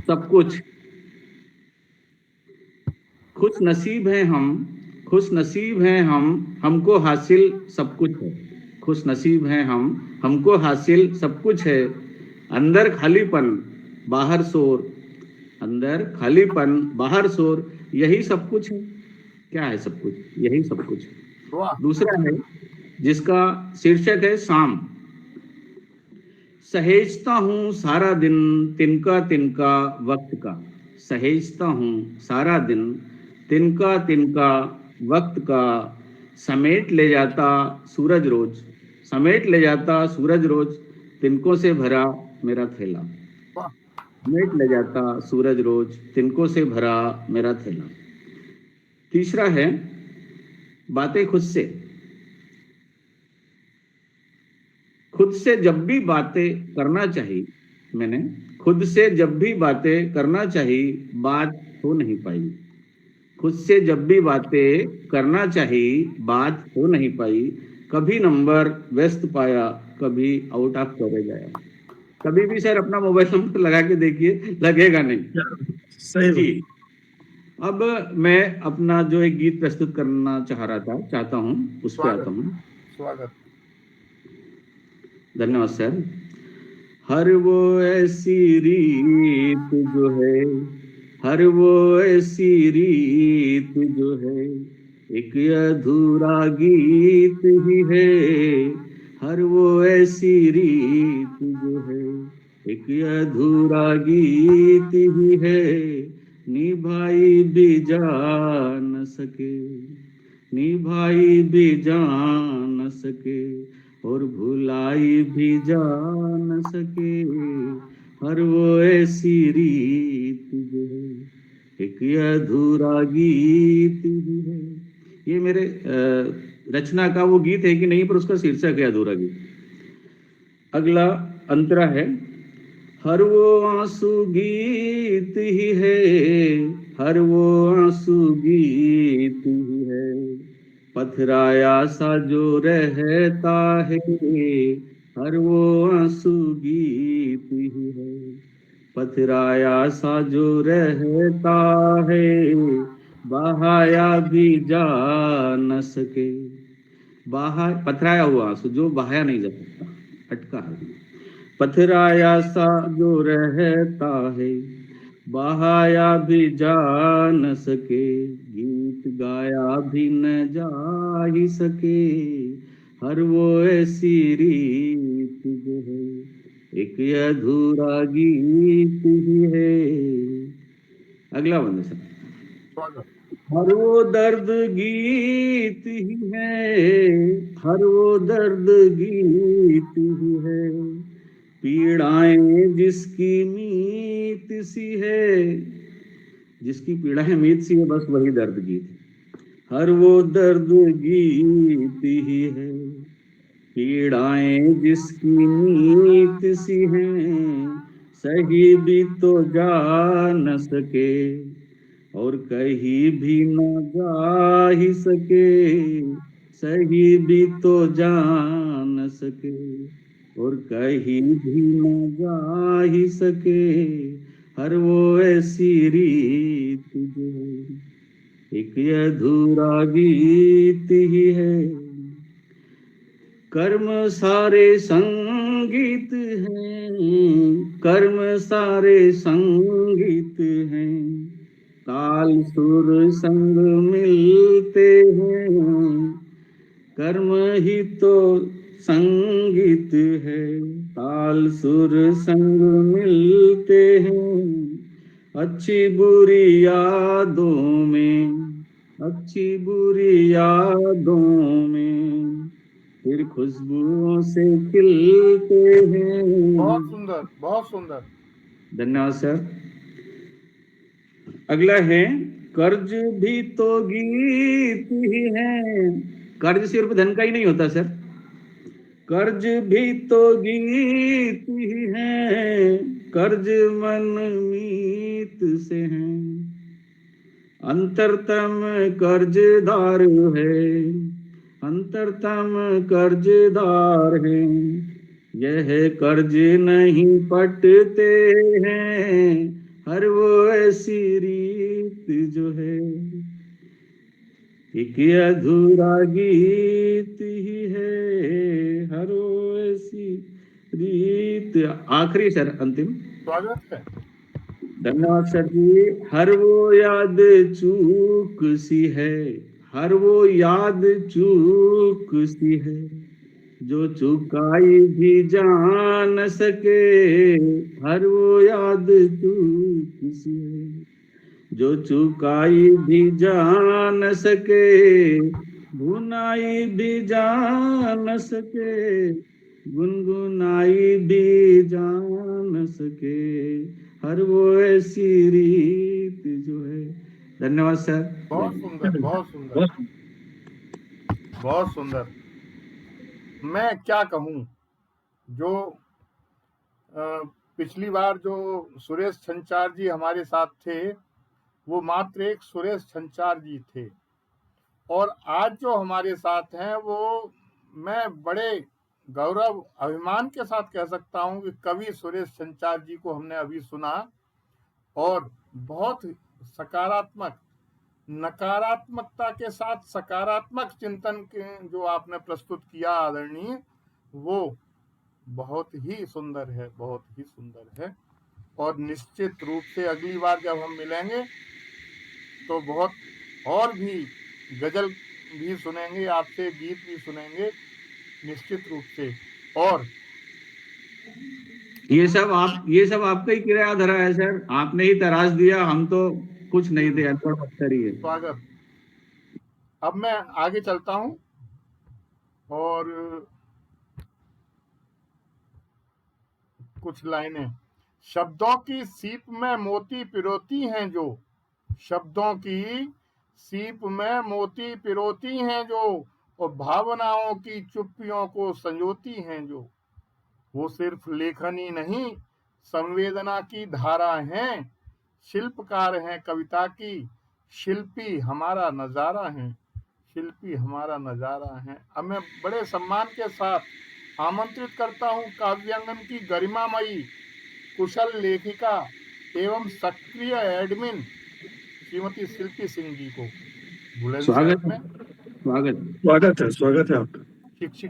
सब कुछ। खुश नसीब हैं हम, हमको हासिल सब कुछ है। खुश नसीब हैं हम, हमको हासिल सब कुछ है। अंदर खालीपन बाहर शोर, अंदर खालीपन बाहर शोर, यही सब कुछ है। क्या है सब कुछ? यही सब कुछ है। दूसरा है, जिसका शीर्षक है शाम। सहेजता हूँ सारा दिन तिनका तिनका वक्त का, सहेजता हूँ सारा दिन तिनका तिनका वक्त का। समेट ले जाता सूरज रोज, समेट ले जाता सूरज रोज, तिनकों से भरा मेरा थैला। समेट ले जाता सूरज रोज, तिनकों से भरा मेरा थैला। तीसरा है, बातें खुद से। खुद से जब भी बातें करना चाहिए, मैंने खुद से जब भी बातें करना चाहिए, बात हो नहीं पाई। खुद से जब भी बातें करना चाहिए, बात हो नहीं पाई। कभी नंबर व्यस्त पाया, कभी आउट ऑफ कवरेज आया। कभी भी सर अपना मोबाइल नंबर लगा के देखिए, लगेगा नहीं। सही जी, अब मैं अपना जो एक गीत प्रस्तुत करना चाहता हूँ, उस पर आता हूँ। स्वागत। धन्यवाद सर। हर वो ऐसी रीत जो है, हर वो ऐसी रीत जो है, एक अधूरा गीत ही है। हर वो ऐसी रीत जो है, एक अधूरा गीत ही है। निभाई भी जा न सके, निभाई भी जा न सके, और भुलाई भी जा न सके। हर वो ऐसी रीत जो है, एक अधूरा गीत ही है। ये मेरे रचना का वो गीत है कि नहीं, पर उसका शीर्षक है अधूरा गीत। अगला अंतरा है, हर वो आंसू गीत ही है, हर वो आंसू गीत ही है। पथराया सा जो रहता है, हर वो आंसू गीत ही है। पथराया सा जो रहता है, बहाया भी जा न सके। पथराया हुआ आंसू जो बहाया नहीं जा सकता, अटका है। पथराया सा जो रहता है, बहाया भी जा न सके, गीत गाया भी न जा ही सके, हर वो ऐसी रीत जो है एक अधूरा गीत ही है। अगला बंद सर। स्वागत। हर वो दर्द गीत ही है, हर वो दर्द गीत ही है, पीड़ाएं जिसकी मीत सी है, जिसकी पीड़ाएं मीत सी है, बस वही दर्द गीत है। हर वो दर्द गीत ही है, पीड़ाएं जिसकी मीत सी हैं, सही भी तो जा न सके और कहीं भी न जा ही सके, सही भी तो जा न सके और कहीं भी न जा ही सके, हर वो ऐसी रीत जो एक अधूरा गीत ही है। कर्म सारे संगीत हैं, कर्म सारे संगीत हैं, ताल सुर संग मिलते हैं, कर्म ही तो संगीत है, ताल सुर संग मिलते हैं, अच्छी बुरी यादों में, अच्छी बुरी यादों में फिर खुशबुओं से खिलते हैं। बहुत सुंदर, बहुत सुंदर। धन्यवाद सर। अगला है, कर्ज भी तो गीत ही है, कर्ज सिर्फ धन का ही नहीं होता सर, कर्ज भी तो गीत ही है, कर्ज मन मीत से है, अंतरतम कर्जदार है, अंतरतम कर्जदार है, यह कर्ज नहीं पटते हैं, हर वो ऐसी रीत जो है एक अधूरा गीत ही है, हर वो ऐसी रीत। आखिरी सर, अंतिम। स्वागत है। धन्यवाद सर जी। हर वो याद चूक सी है, हर वो याद चूक सी है, जो चुकाई भी जान सके, हर वो याद चूक सी है, जो चुकाई भी जान सके, भुनाई भी जान सके, गुनगुनाई भी जान सके, हर वो ऐसी रीत जो है। धन्यवाद सर। बहुत सुंदर, बहुत सुंदर, बहुत सुंदर। मैं क्या कहूं, जो पिछली बार जो सुरेश छंचार जी हमारे साथ थे, वो मात्र एक सुरेश छंचार जी थे, और आज जो हमारे साथ हैं वो मैं बड़े गौरव अभिमान के साथ कह सकता हूं कि कवि सुरेश छंचार जी को हमने अभी सुना, और बहुत सकारात्मक, नकारात्मकता के साथ सकारात्मक चिंतन के जो आपने प्रस्तुत किया आदरणीय, वो बहुत ही सुंदर है, बहुत ही सुंदर है। और निश्चित रूप से अगली बार जब हम मिलेंगे तो बहुत और भी गजल भी सुनेंगे आपसे, गीत भी सुनेंगे निश्चित रूप से। और ये सब आपका ही किराया धरा है सर, आपने ही तराश दिया, हम तो कुछ नहीं थे, अक्षर ही है। स्वागत। अब मैं आगे चलता हूं, और कुछ लाइनें। शब्दों की सीप में मोती पिरोती हैं जो, शब्दों की सीप में मोती पिरोती हैं जो, और भावनाओं की चुप्पियों को संजोती हैं जो, वो सिर्फ लेखन ही नहीं संवेदना की धारा हैं, शिल्पकार हैं कविता की, शिल्पी हमारा नजारा है, शिल्पी हमारा नजारा है। अब मैं बड़े सम्मान के साथ आमंत्रित करता हूं काव्यांगन की गरिमामयी कुशल लेखिका एवं सक्रिय एडमिन श्रीमती शिल्पी सिंह जी को। स्वागत है, स्वागत है, स्वागत है आपका।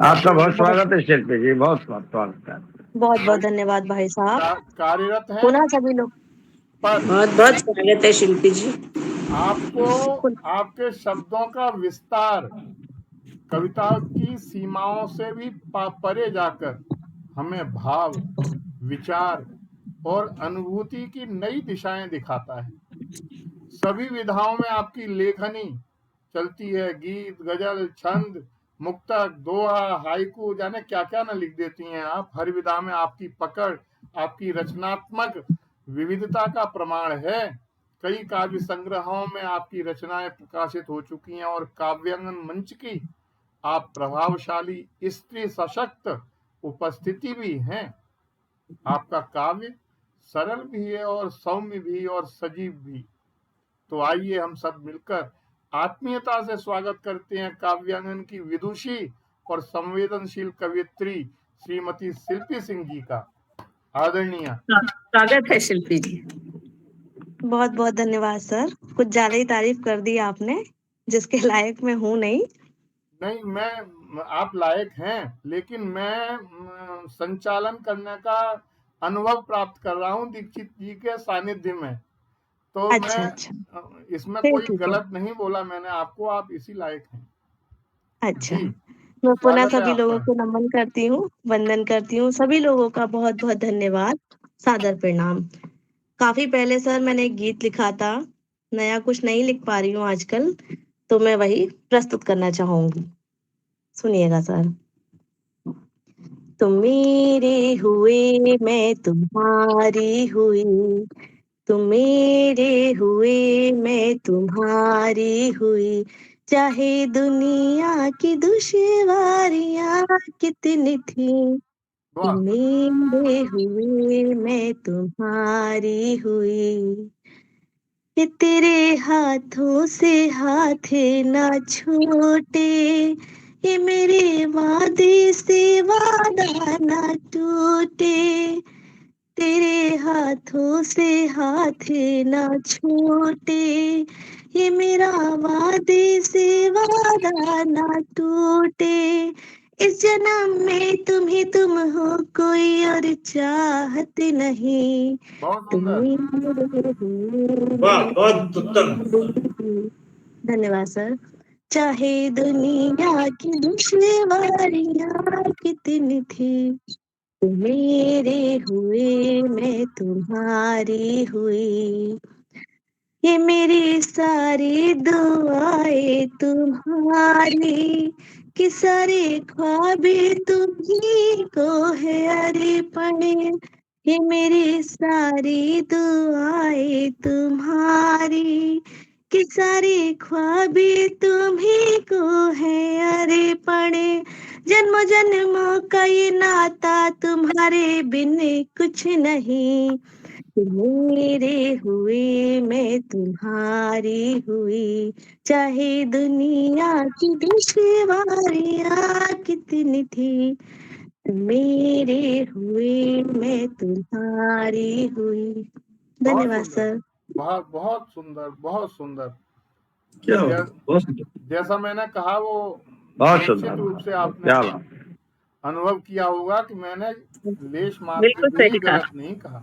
आपका बहुत स्वागत है शिल्पी जी, बहुत स्वागत है। बहुत बहुत धन्यवाद भाई साहब। कार्यरत हैं, पुनः सभी लोग पर बहुत बहुत स्वागत है शिल्पी जी। आपको आपके शब्दों का विस्तार कविता की सीमाओं से भी परे जाकर हमें भाव, विचार और अनुभूति की नई दिशाएं दिखाता है। सभी विधाओं में आपकी लेखनी चलती है, गीत, गजल, छंद, मुक्तक, दोहा, हाइकू, जाने क्या क्या न लिख देती हैं आप। हर विधा में आपकी पकड़, आपकी रचनात्मक विविधता का प्रमाण है। कई काव्य संग्रहों में आपकी रचनाएं प्रकाशित हो चुकी हैं और काव्यांगन मंच की आप प्रभावशाली स्त्री सशक्त उपस्थिति भी हैं। आपका काव्य सरल भी है और सौम्य भी और सजीव भी। तो आइए हम सब मिलकर आत्मीयता से स्वागत करते हैं काव्यांगन की विदुषी और संवेदनशील कवियत्री श्रीमती शिल्पी सिंह जी का। आदरणीय स्वागत है शिल्पी जी। बहुत बहुत धन्यवाद सर। कुछ ज्यादा ही तारीफ कर दी आपने, जिसके लायक मैं हूँ नहीं। मैं आप लायक हैं, लेकिन मैं संचालन करने का अनुभव प्राप्त कर रहा हूँ दीक्षित जी के सानिध्य में। तो अच्छा मैं इसमें फिर कोई ठीक है। गलत नहीं बोला मैंने आपको, आप इसी लायक हैं। अच्छा, जी, मैं पुनः स्वागत है सभी लोगों आपका। को नमन करती हूँ, वंदन करती हूँ। सभी लोगों का बहुत बहुत धन्यवाद, सादर प्रणाम। काफी पहले सर मैंने एक गीत लिखा था, नया कुछ नहीं लिख पा रही हूँ आजकल, तो मैं वही प्रस्तुत करना चाहूंगी। सुनिएगा सर। तुम मेरे हुए मैं तुम्हारी हुई, तुम मेरे हुए मैं तुम्हारी हुई, चाहे दुनिया की दुश्वारियां कितनी थी, वाह, तुम मेरे हुए मैं तुम्हारी हुई। ये तेरे हाथों से हाथ ना छूटे, ये मेरे वादे से वादा ना टूटे, तेरे हाथों से हाथ ना छूटे, ये मेरा वादे से वादा ना टूटे। इस जन्म में तुम ही तुम हो, कोई और चाहत नहीं, बहुत तुम सुंदर। मेरे हुए वाह, मैं बहुत उत्तम। तुम्हारी हुई। धन्यवाद सर। चाहे दुनिया की दुश्वारियां कितनी थी, तुम मेरे हुए मैं तुम्हारी हुई। ये मेरी सारी दुआएं तुम्हारी, कि सारे ख्वाबे तुम्ही को है अर्पण। ये मेरी सारी दुआएं तुम्हारी, कि सारे ख्वाबे तुम्ही को है अर्पण। जन्म जन्मों का ये नाता तुम्हारे बिन कुछ नहीं, मेरे हुए मैं तुम्हारी हुई, चाहे दुनिया की दुश्वारियां कितनी थी, मेरे हुए मैं तुम्हारी हुई। बहुत धन्यवाद सुंदर, सर। बहुत बहुत सुंदर, बहुत सुंदर। क्या जै- बात, बहुत सुंदर, जैसा मैंने कहा, वो बहुत निश्चित सुंदर, रूप से आपने क्या बात। अनुभव किया होगा कि मैंने लेश मात्र बिल्कुल भी सही कहा। गलत नहीं कहा।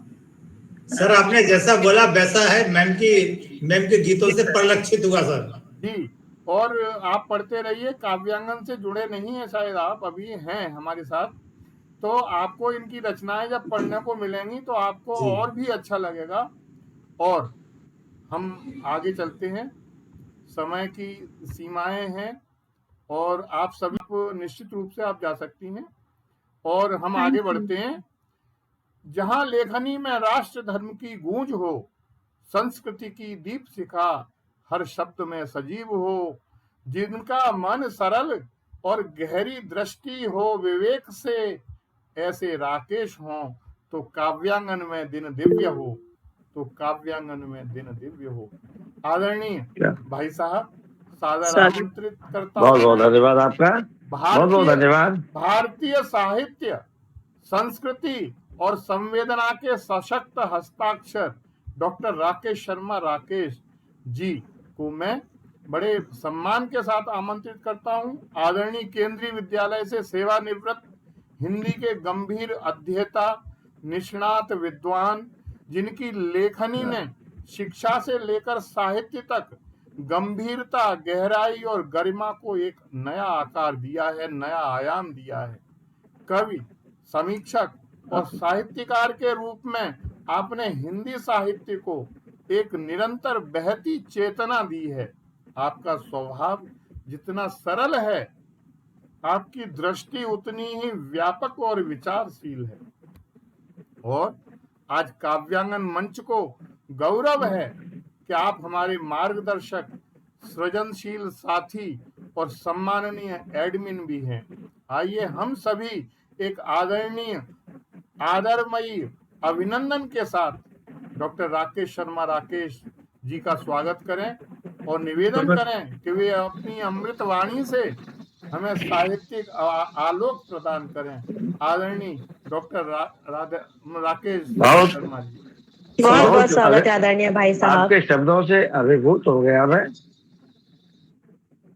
सर आपने जैसा बोला वैसा है, मैम के गीतों से परिलक्षित हुआ सर। जी, और आप पढ़ते रहिए, काव्यांगन से जुड़े नहीं है शायद आप, अभी हैं हमारे साथ, तो आपको इनकी रचनाएं जब पढ़ने को मिलेंगी तो आपको जी। और भी अच्छा लगेगा। और हम आगे चलते हैं, समय की सीमाएं हैं और आप सभी को निश्चित रूप से आप जा सकती हैं, और हम आगे बढ़ते हैं। जहां लेखनी में राष्ट्र धर्म की गूंज हो, संस्कृति की दीप शिखा हर शब्द में सजीव हो, जिनका मन सरल और गहरी दृष्टि हो विवेक से, ऐसे राकेश हो तो काव्यांगन में दिन दिव्य हो, तो काव्यांगन में दिन दिव्य हो। आदरणीय क्या? भाई साहब, सादर स्वागत। आमंत्रित करता बहुत हूँ बहुत मैं धन्यवाद आपका, बहुत बहुत धन्यवाद। भारतीय साहित्य, संस्कृति और संवेदना के सशक्त हस्ताक्षर डॉक्टर राकेश शर्मा राकेश जी को मैं बड़े सम्मान के साथ आमंत्रित करता हूं। आदरणीय केंद्रीय विद्यालय से सेवानिवृत्त हिंदी के गंभीर अध्येता, निष्णात विद्वान, जिनकी लेखनी ने शिक्षा से लेकर साहित्य तक गंभीरता, गहराई और गरिमा को एक नया आकार दिया है, नया आयाम दिया है। कवि, समीक्षक और साहित्यकार के रूप में आपने हिंदी साहित्य को एक निरंतर बहती चेतना दी है। आपका स्वभाव जितना सरल है, आपकी दृष्टि उतनी ही व्यापक और विचारशील है। और आज काव्यांगन मंच को गौरव है कि आप हमारे मार्गदर्शक, सृजनशील साथी और सम्माननीय एडमिन भी हैं। आइए हम सभी एक आदरणीय, आदरमयी अभिनंदन के साथ डॉक्टर राकेश शर्मा राकेश जी का स्वागत करें और निवेदन करें कि वे अपनी अमृत वाणी से हमें साहित्यिक आलोक प्रदान करें। आदरणीय डॉक्टर राकेश शर्मा जी, बहुत बहुत स्वागत है आदरणीय भाई साहब। आपके शब्दों से अभिभूत हो गया मैं।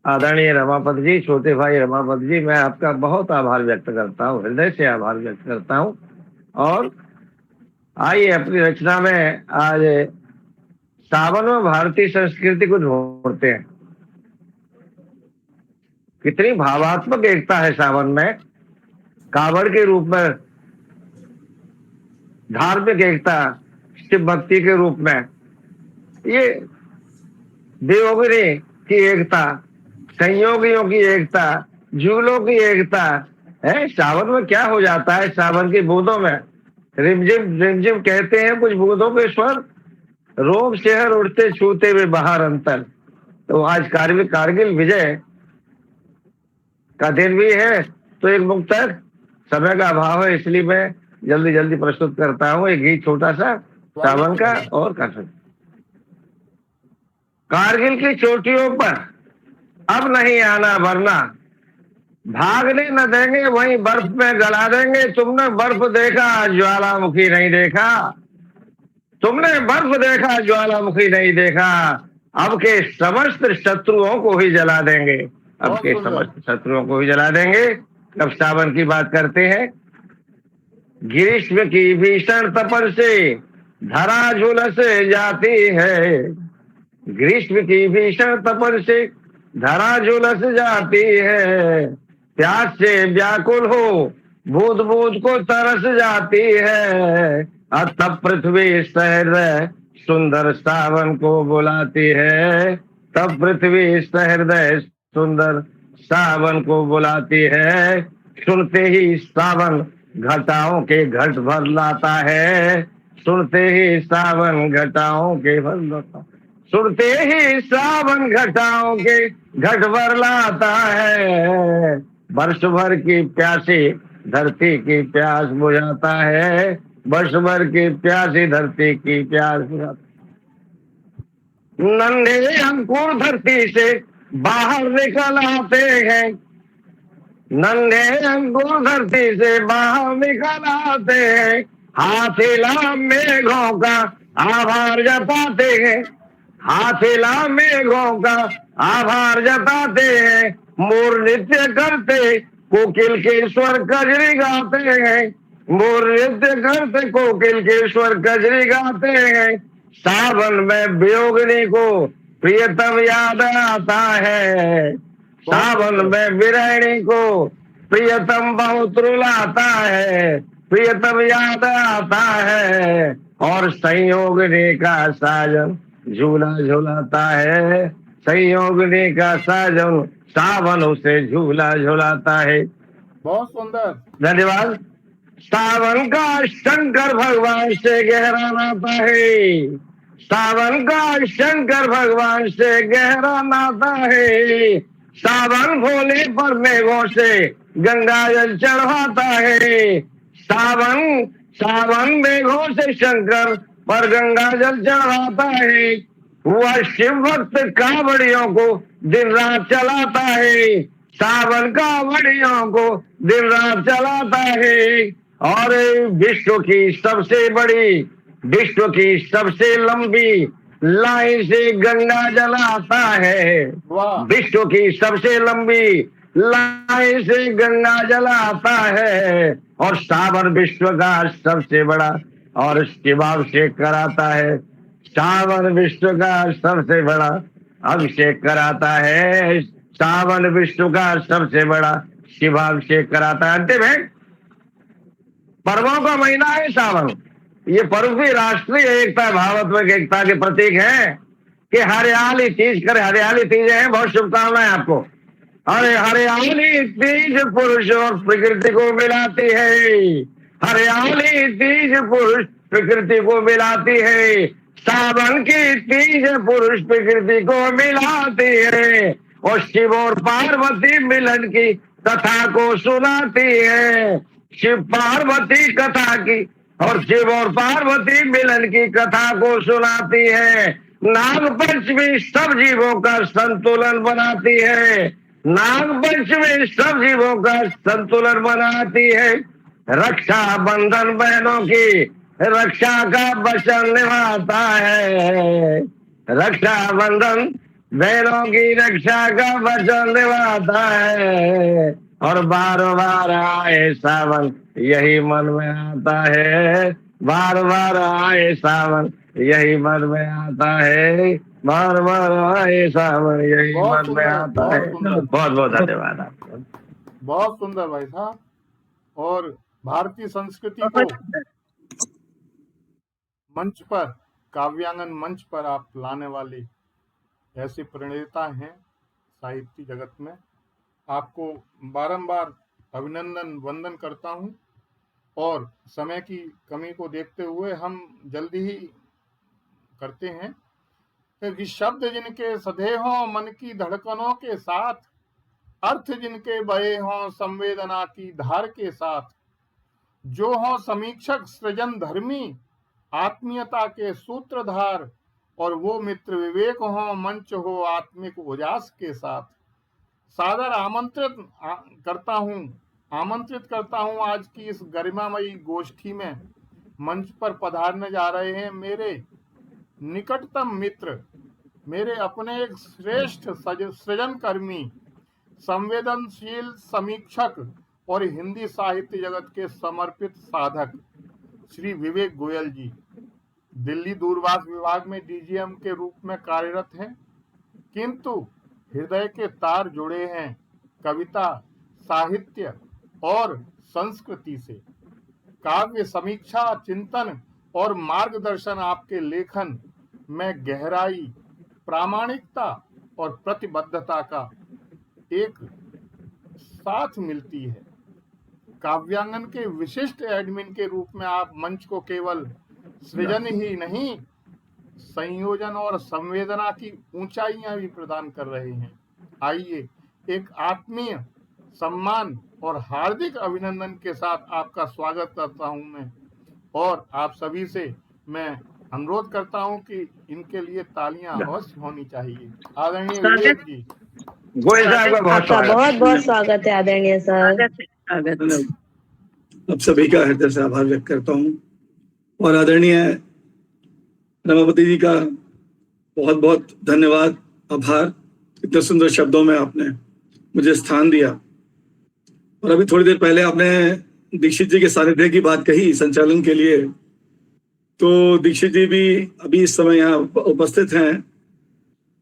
आदरणीय रमापत जी, छोटे भाई रमापत जी, मैं आपका बहुत आभार व्यक्त करता हूँ, हृदय से आभार व्यक्त करता हूँ। और आइए अपनी रचना में आज सावन में भारतीय संस्कृति को ढूंढते हैं। कितनी भावात्मक एकता है सावन में, कावड़ के रूप में धार्मिक एकता, शिव भक्ति के रूप में ये देवगिरी की एकता, संयोगियों की एकता, झूलों की एकता है। सावन में क्या हो जाता है, सावन की बूंदों में रिमझिम रिमझिम कहते हैं कुछ बूंदों के स्वर, रोम शहर उड़ते छूते हुए बाहर अंतर। तो आज कारगिल विजय का दिन भी है, तो एक मुक्तक, समय का अभाव है इसलिए मैं जल्दी जल्दी प्रस्तुत करता हूँ एक गीत छोटा सा सावन का। और कर सकते, कारगिल की चोटियों पर अब नहीं आना वरना भागने न देंगे, वहीं बर्फ में गला देंगे। तुमने बर्फ देखा, ज्वालामुखी नहीं देखा। तुमने बर्फ देखा, ज्वालामुखी नहीं देखा। अब के समस्त शत्रुओं को ही जला देंगे, अब के समस्त शत्रुओं को ही जला देंगे। अब सावन की बात करते हैं। ग्रीष्म की भीषण तपन से धरा झुलस जाती है। ग्रीष्म की भीषण तपन से धरा झुलस जाती है। प्यास से व्याकुल हो बूंद बूंद को तरस जाती है। तब पृथ्वी सहृदय सुंदर सावन को बुलाती है। तब पृथ्वी सहृदय सुंदर सावन को बुलाती है। सुनते ही सावन घटाओं के घट भर लाता है। सुनते ही सावन घटाओं के भर लाता, सुनते ही सावन घटाओं के घट भर लाता है। वर्ष भर की प्यासी धरती की प्यास बुझाता है। वर्ष भर की प्यासी धरती की प्यास बुझाता है। नन्हे अंकुर धरती से बाहर निकल आते हैं। नन्हे अंकुर धरती से बाहर निकल आते हैं। हाथीला मेघों का आभार जताते हैं। हाथीला मेघों का आभार जताते हैं। मोर नृत्य करते कोकिल के स्वर कजरी गाते हैं। मोर नृत्य करते कोकिल के स्वर कजरी गाते हैं। सावन में वियोगिनी को प्रियतम याद आता है। सावन में विरहिणी को प्रियतम बहुत रुलाता है। प्रियतम याद आता है। और संयोगिनी का साजन झूला झूलाता है। संयोगिनी का साजन सावन उसे झूला झूलाता है। बहुत सुंदर, धन्यवाद। सावन का शंकर भगवान से गहरा नाता है। सावन का शंकर भगवान से गहरा नाता है। सावन भोले पर मेघों से गंगा जल चढ़वाता है। सावन सावन मेघों से शंकर पर गंगा जल चढ़ाता है। वह शिव भक्त कांवड़ियों को दिन रात चलाता है। सावन कांवड़ियों को दिन रात चलाता है। और विश्व की सबसे बड़ी, विश्व की सबसे लंबी लाइन से गंगा जल आता है। विश्व की सबसे लंबी लाई से गंगा जल आता है और सावन विश्व का सबसे बड़ा और शिवाभिषेक कराता है। सावन विश्व का सबसे बड़ा अभिषेक कराता है। सावन विश्व का सबसे बड़ा शिवाभिषेक कराता है। अंतिम है, पर्वों का महीना है सावन। ये पर्व भी राष्ट्रीय एकता भावात्मक एकता के प्रतीक है कि हरियाली तीज कर, हरियाली तीज है। बहुत शुभकामनाएं आपको। अरे हरियाली तीज पुरुष और प्रकृति को मिलाती है। हरियाली तीज पुरुष प्रकृति को मिलाती है। सावन की तीज पुरुष प्रकृति को मिलाती है और शिव और पार्वती मिलन की कथा को सुनाती है। शिव पार्वती कथा की और शिव और पार्वती मिलन की कथा को सुनाती है। नाग पंचमी सब जीवों का संतुलन बनाती है। नाग पंचमी सब जीवों का संतुलन बनाती है। रक्षा बंधन बहनों की रक्षा का वचन निभाता है। रक्षा बंधन बहनों की रक्षा का वचन निभाता है और बार बार आए सावन यही मन में आता है। बार बार आए सावन यही मन में आता है। बार बार आए सावन यही मन में आता है। बहुत बहुत धन्यवाद आपको। बहुत सुंदर भाई साहब। और भारतीय संस्कृति को मंच पर, काव्यांगन मंच पर आप लाने वाले ऐसे प्रणेता हैं साहित्य जगत में। आपको बारंबार अभिनंदन वंदन करता हूं और समय की कमी को देखते हुए हम जल्दी ही करते हैं कि शब्द जिनके सधे हों मन की धड़कनों के साथ, अर्थ जिनके बहे हों संवेदना की धार के साथ, जो हों समीक्षक सृजन धर्मी आत्मीयता के सूत्रधार, और वो मित्र विवेक हों मंच हो आत्मिक उजास के साथ। सादर आमंत्रित करता हूं आज की इस गरिमामयी गोष्ठी में मंच पर पधारने जा रहे हैं मेरे निकटतम मित्र, मेरे अपने एक श्रेष्ठ सृजन कर्मी, संवेदनशील समीक्षक और हिंदी साहित्य जगत के समर्पित साधक श्री विवेक गोयल जी। दिल्ली दूरभाष विभाग में डीजीएम के रूप में कार्यरत हैं, किंतु हृदय के तार जुड़े हैं कविता, साहित्य और संस्कृति से। काव्य समीक्षा, चिंतन और मार्गदर्शन आपके लेखन में गहराई, प्रामाणिकता और प्रतिबद्धता का एक साथ मिलती है। काव्यांगन के विशिष्ट एडमिन के रूप में आप मंच को केवल सृजन ही नहीं, संयोजन और संवेदना की ऊंचाइयां भी प्रदान कर रहे हैं। आइए एक आत्मीय सम्मान और हार्दिक अभिनंदन के साथ आपका स्वागत करता हूं मैं, और आप सभी से मैं अनुरोध करता हूं कि इनके लिए तालियां अवश्य होनी चाहिए। आदरणीय विवेक जी, आपका बहुत बहुत स्वागत है आदरणीय सर। अब सभी का हृदय से आभार व्यक्त करता हूँ और आदरणीय रमापति जी का बहुत बहुत धन्यवाद, आभार। इतने सुंदर शब्दों में आपने मुझे स्थान दिया। और अभी थोड़ी देर पहले आपने दीक्षित जी के सानिध्य की बात कही संचालन के लिए, तो दीक्षित जी भी अभी इस समय यहाँ उपस्थित हैं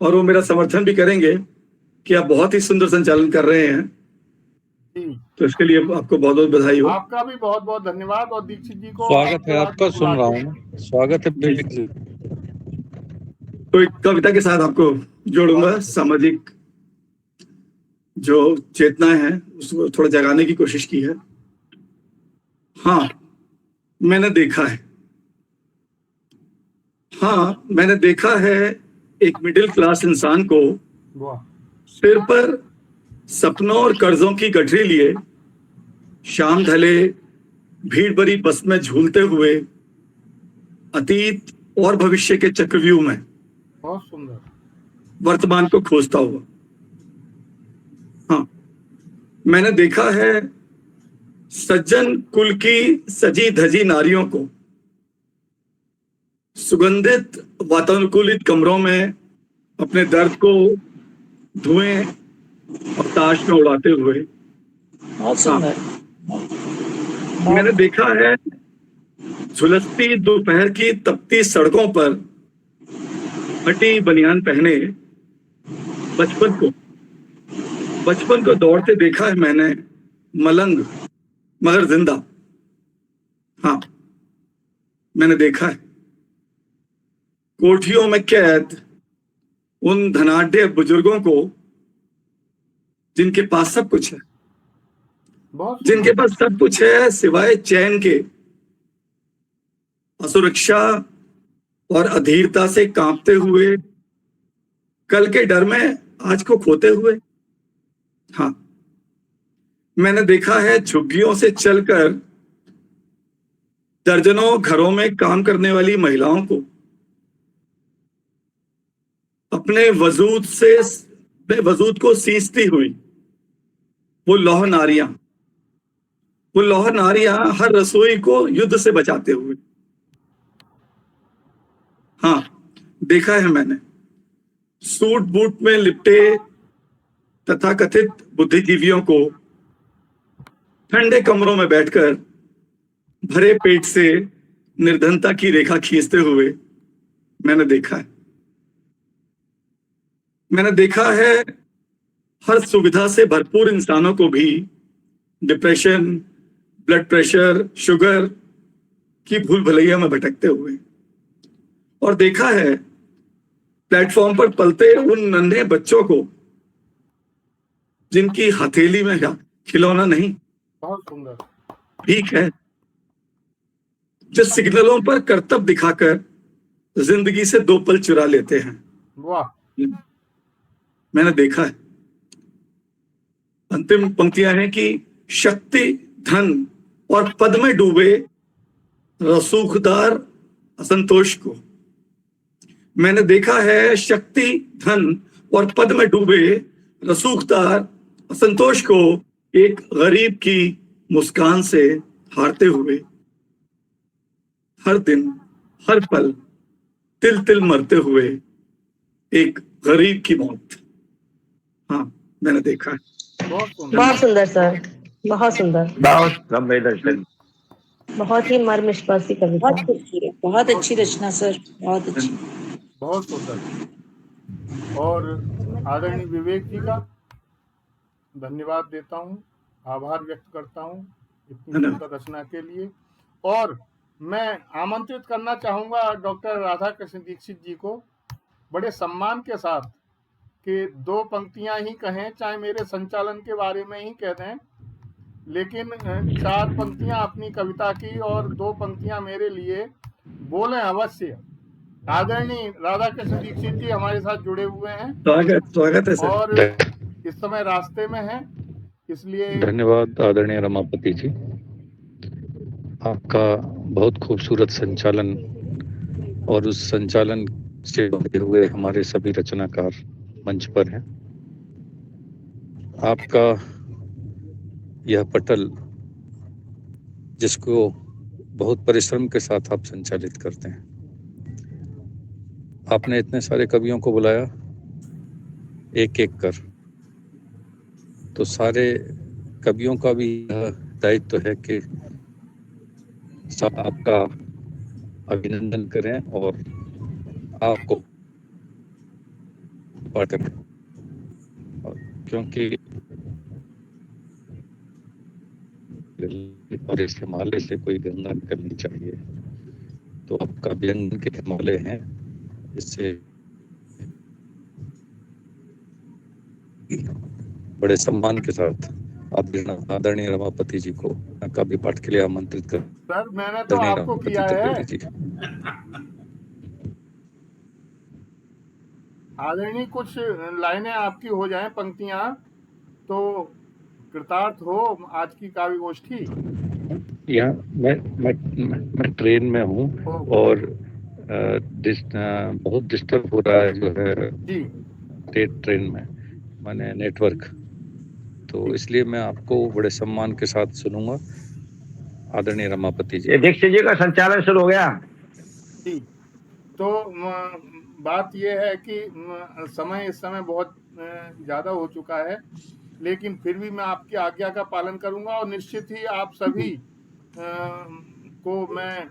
और वो मेरा समर्थन भी करेंगे कि आप बहुत ही सुंदर संचालन कर रहे हैं। तो इसके लिए आपको बहुत बहुत बधाई हो। आपका भी बहुत बहुत धन्यवाद। और दीक्षित जी को स्वागत है आपका, सुन रहा हूँ। स्वागत है विवेक जी। तो एक कविता के साथ आपको जोड़ूंगा। सामाजिक जो चेतनाएं हैं उसको थोड़ा जगाने की कोशिश की है। हाँ मैंने देखा है, हाँ मैंने देखा है एक मिडिल क्लास इंसान को सिर पर सपनों और कर्जों की गठरी लिए शाम ढले भीड़ भरी बस में झूलते हुए अतीत और भविष्य के चक्रव्यूह में बहुत सुंदर वर्तमान को खोजता हुआ। हाँ मैंने देखा है सज्जन कुल की सजी धजी नारियों को सुगंधित वातानुकूलित कमरों में अपने दर्द को धुएं अवकाश में उड़ाते हुए। बहुत सुंदर। मैंने देखा है झुलसती दोपहर की तपती सड़कों पर फटी बनियान पहने बचपन को दौड़ते देखा है मैंने, मलंग मगर जिंदा। हाँ, मैंने देखा है कोठियों में कैद उन धनाढ्य बुजुर्गों को जिनके पास सब कुछ है, जिनके पास सब कुछ है सिवाय चैन के, असुरक्षा और अधीरता से कांपते हुए, कल के डर में आज को खोते हुए। हाँ, मैंने देखा है झुग्गियों से चलकर दर्जनों घरों में काम करने वाली महिलाओं को अपने वजूद को सींचती हुई वो लौह नारियां हर रसोई को युद्ध से बचाते हुए। हाँ, देखा है मैंने सूट बूट में लिपटे तथाकथित बुद्धिजीवियों को ठंडे कमरों में बैठकर भरे पेट से निर्धनता की रेखा खींचते हुए मैंने देखा है। मैंने देखा है हर सुविधा से भरपूर इंसानों को भी डिप्रेशन, ब्लड प्रेशर, शुगर की भूल भुलैया में भटकते हुए। और देखा है प्लेटफॉर्म पर पलते उन नन्हे बच्चों को जिनकी हथेली में खिलौना नहीं, बहुत सुंदर, ठीक है, जो सिग्नलों पर करतब दिखाकर जिंदगी से 2 पल चुरा लेते हैं। वाह, मैंने देखा है। अंतिम पंक्तियां हैं कि शक्ति, धन और पद में डूबे रसूखदार असंतोष को। मैंने देखा है शक्ति, धन और पद में डूबे रसूखदार असंतोष को एक गरीब की मुस्कान से हारते हुए, हर दिन हर पल तिल तिल मरते हुए एक गरीब की मौत। हाँ, मैंने देखा है। बहुत सुंदर सर, बहुत सुंदर, बहुत संवेदनशील, बहुत ही मर्मस्पर्शी कविता। बहुत खूबसूरत, बहुत अच्छी रचना सर, बहुत अच्छी। बहुत सुंदर। और आदरणीय विवेक जी का धन्यवाद देता हूँ, आभार व्यक्त करता हूँ इतनी सुंदर रचना के लिए। और मैं आमंत्रित करना चाहूँगा डॉक्टर राधा कृष्ण दीक्षित जी को बड़े सम्मान के साथ कि 2 पंक्तियां ही कहें, चाहे मेरे संचालन के बारे में ही कह दें, लेकिन 4 पंक्तियां अपनी कविता की और 2 पंक्तियां मेरे लिए बोलें अवश्य। आदरणीय राधा कृष्ण दीक्षित जी हमारे साथ जुड़े हुए हैं। स्वागत है सर। और इस समय रास्ते में हैं, इसलिए धन्यवाद आदरणीय रमापति जी, आपका बहुत खूबसूरत संचालन और उस संचालन से बंधे हुए हमारे सभी रचनाकार मंच पर हैं। आपका यह पटल जिसको बहुत परिश्रम के साथ आप संचालित करते हैं, आपने इतने सारे कवियों को बुलाया एक एक कर, तो सारे कवियों का भी दायित्व है कि सब आपका अभिनंदन करें और आपको पढ़ें, क्योंकि और इस हिमालय से कोई गंगा निकलनी चाहिए, तो आपका व्यंग के हिमालय हैं। इससे बड़े सम्मान के साथ आप आदरणीय रमापति जी को काव्य पाठ के लिए आमंत्रित कर। सर मैंने तो आपको किया है। आदरणीय कुछ लाइनें आपकी हो जाएं, पंक्तियां, तो कृतार्थ हो आज की काव्य गोष्ठी। यहाँ मैं ट्रेन में हूँ और बहुत डिस्टर्ब हो रहा है जो है जी ट्रेन में, मैंने नेटवर्क, तो इसलिए मैं आपको बड़े सम्मान के साथ सुनूंगा। आदरणीय रमापति जी। दीक्षित जी का संचालन शुरू हो गया जी। तो बात यह है कि समय इस समय बहुत ज़्यादा हो चुका है, लेकिन फिर भी मैं आपकी आज्ञा का पालन करूंगा और निश्चित ही आप सभी को मैं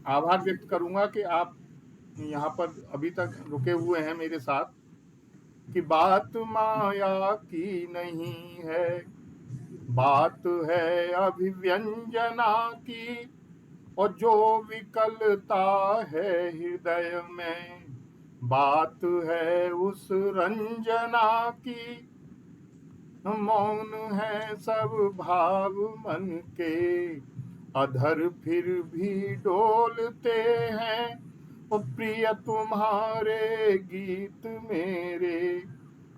आभार व्यक्त करूंगा कि आप यहाँ पर अभी तक रुके हुए हैं मेरे साथ। कि बात माया की नहीं है, बात है अभिव्यंजना की, और जो विकलता है हृदय में, बात है उस रंजना की। मौन है सब भाव मन के, अधर फिर भी डोलते हैं। ओ प्रिय तुम्हारे गीत मेरे,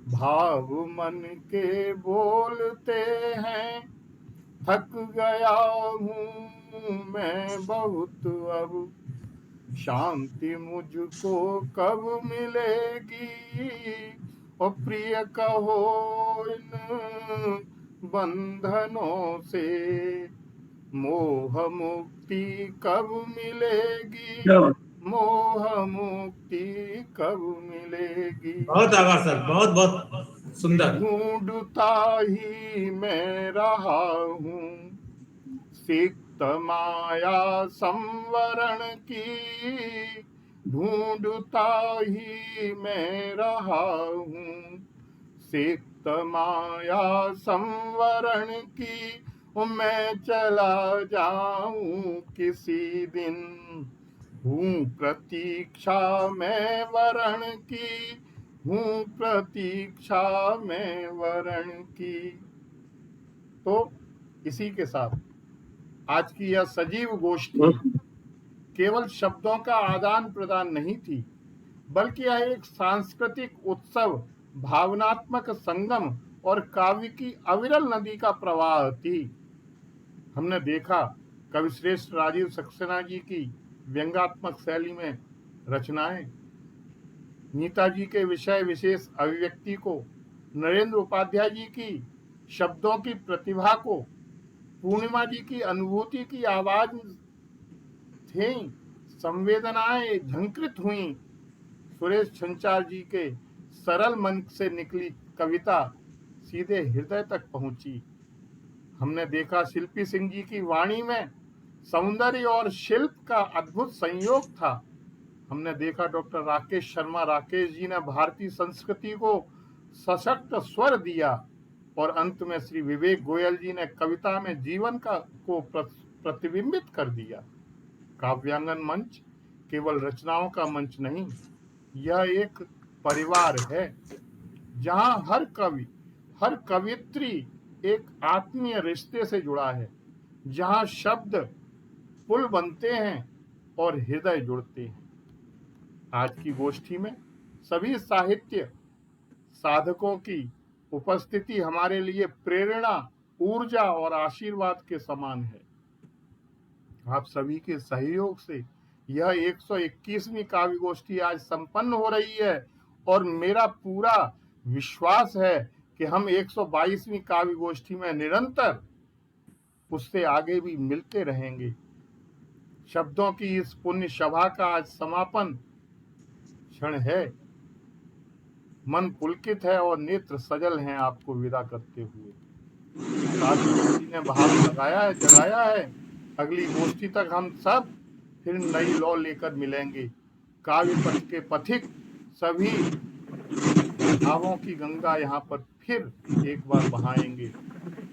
भाव मन के बोलते हैं। थक गया हूँ मैं बहुत अब, शांति मुझको कब मिलेगी। ओ प्रिय कहो इन बंधनों से, मोह मुक्ति कब मिलेगी। मोह मुक्ति कब मिलेगी। बहुत आभार सर, बहुत बहुत सुंदर। ढूंढता ही मैं रहा हूँ सिक्त माया संवरण की, ढूंढता ही मैं रहा हूँ सिक्त माया संवरण की। मैं चला जाऊं किसी दिन, हूँ प्रतीक्षा में वरण की, हूँ प्रतीक्षा में वरण की। तो इसी के साथ आज की यह सजीव गोष्ठी केवल शब्दों का आदान प्रदान नहीं थी, बल्कि यह एक सांस्कृतिक उत्सव, भावनात्मक संगम और काव्य की अविरल नदी का प्रवाह थी। हमने देखा कविश्रेष्ठ राजीव सक्सेना जी की व्यंग्यात्मक शैली में रचनाएं, नीताजी के विषय विशेष अभिव्यक्ति को, नरेंद्र उपाध्याय जी की शब्दों की प्रतिभा को, पूर्णिमा जी की अनुभूति की आवाज थी, संवेदनाएं झंकृत हुई, सुरेश छंचार जी के सरल मन से निकली कविता सीधे हृदय तक पहुंची। हमने देखा शिल्पी सिंह जी की वाणी में सौंदर्य और शिल्प का अद्भुत संयोग था। हमने देखा डॉक्टर राकेश शर्मा राकेश जी ने भारतीय संस्कृति को सशक्त स्वर दिया, और अंत में श्री विवेक गोयल जी ने कविता में जीवन को प्रतिबिंबित कर दिया। काव्यांगन मंच केवल रचनाओं का मंच नहीं, यह एक परिवार है जहां हर कवि, हर कवियत्री एक आत्मीय रिश्ते से जुड़ा है, जहां शब्द पुल बनते हैं और हृदय जुड़ते हैं। आज की गोष्ठी में सभी साहित्य साधकों की उपस्थिति हमारे लिए प्रेरणा, ऊर्जा और आशीर्वाद के समान है। आप सभी के सहयोग से यह 121वीं काव्य गोष्ठी आज संपन्न हो रही है, और मेरा पूरा विश्वास है कि हम 122वीं काव्य गोष्ठी में निरंतर उससे आगे भी मिलते रहेंगे। शब्दों की इस पुण्य सभा का आज समापन क्षण है। मन पुलकित है और नेत्र सजल हैं आपको विदा करते हुए। जी ने भाव जगाया है। अगली गोष्ठी तक हम सब फिर नई लौ लेकर मिलेंगे। काव्य पथ के पथिक सभी भावों की गंगा यहाँ पर फिर एक बार बहाएंगे,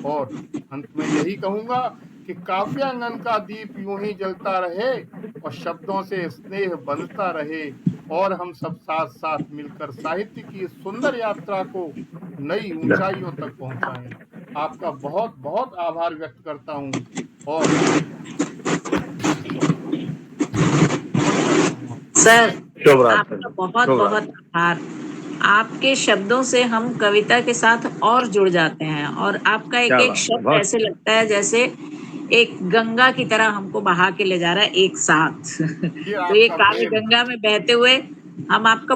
और अंत में यही कहूंगा कि काव्यांगन का दीप यूं ही जलता रहे और शब्दों से स्नेह बंधता रहे, और हम सब साथ साथ मिलकर साहित्य की सुंदर यात्रा को नई ऊंचाइयों तक पहुंचाएं। आपका बहुत बहुत आभार व्यक्त करता हूं, और सर आपका बहुत बहुत आभार। आपके शब्दों से हम कविता के साथ और जुड़ जाते हैं, और आपका एक एक शब्द ऐसे लगता है जैसे एक गंगा की तरह हमको बहा के ले जा रहा है एक साथ। तो ये काव्य गंगा में बहते हुए हम आपका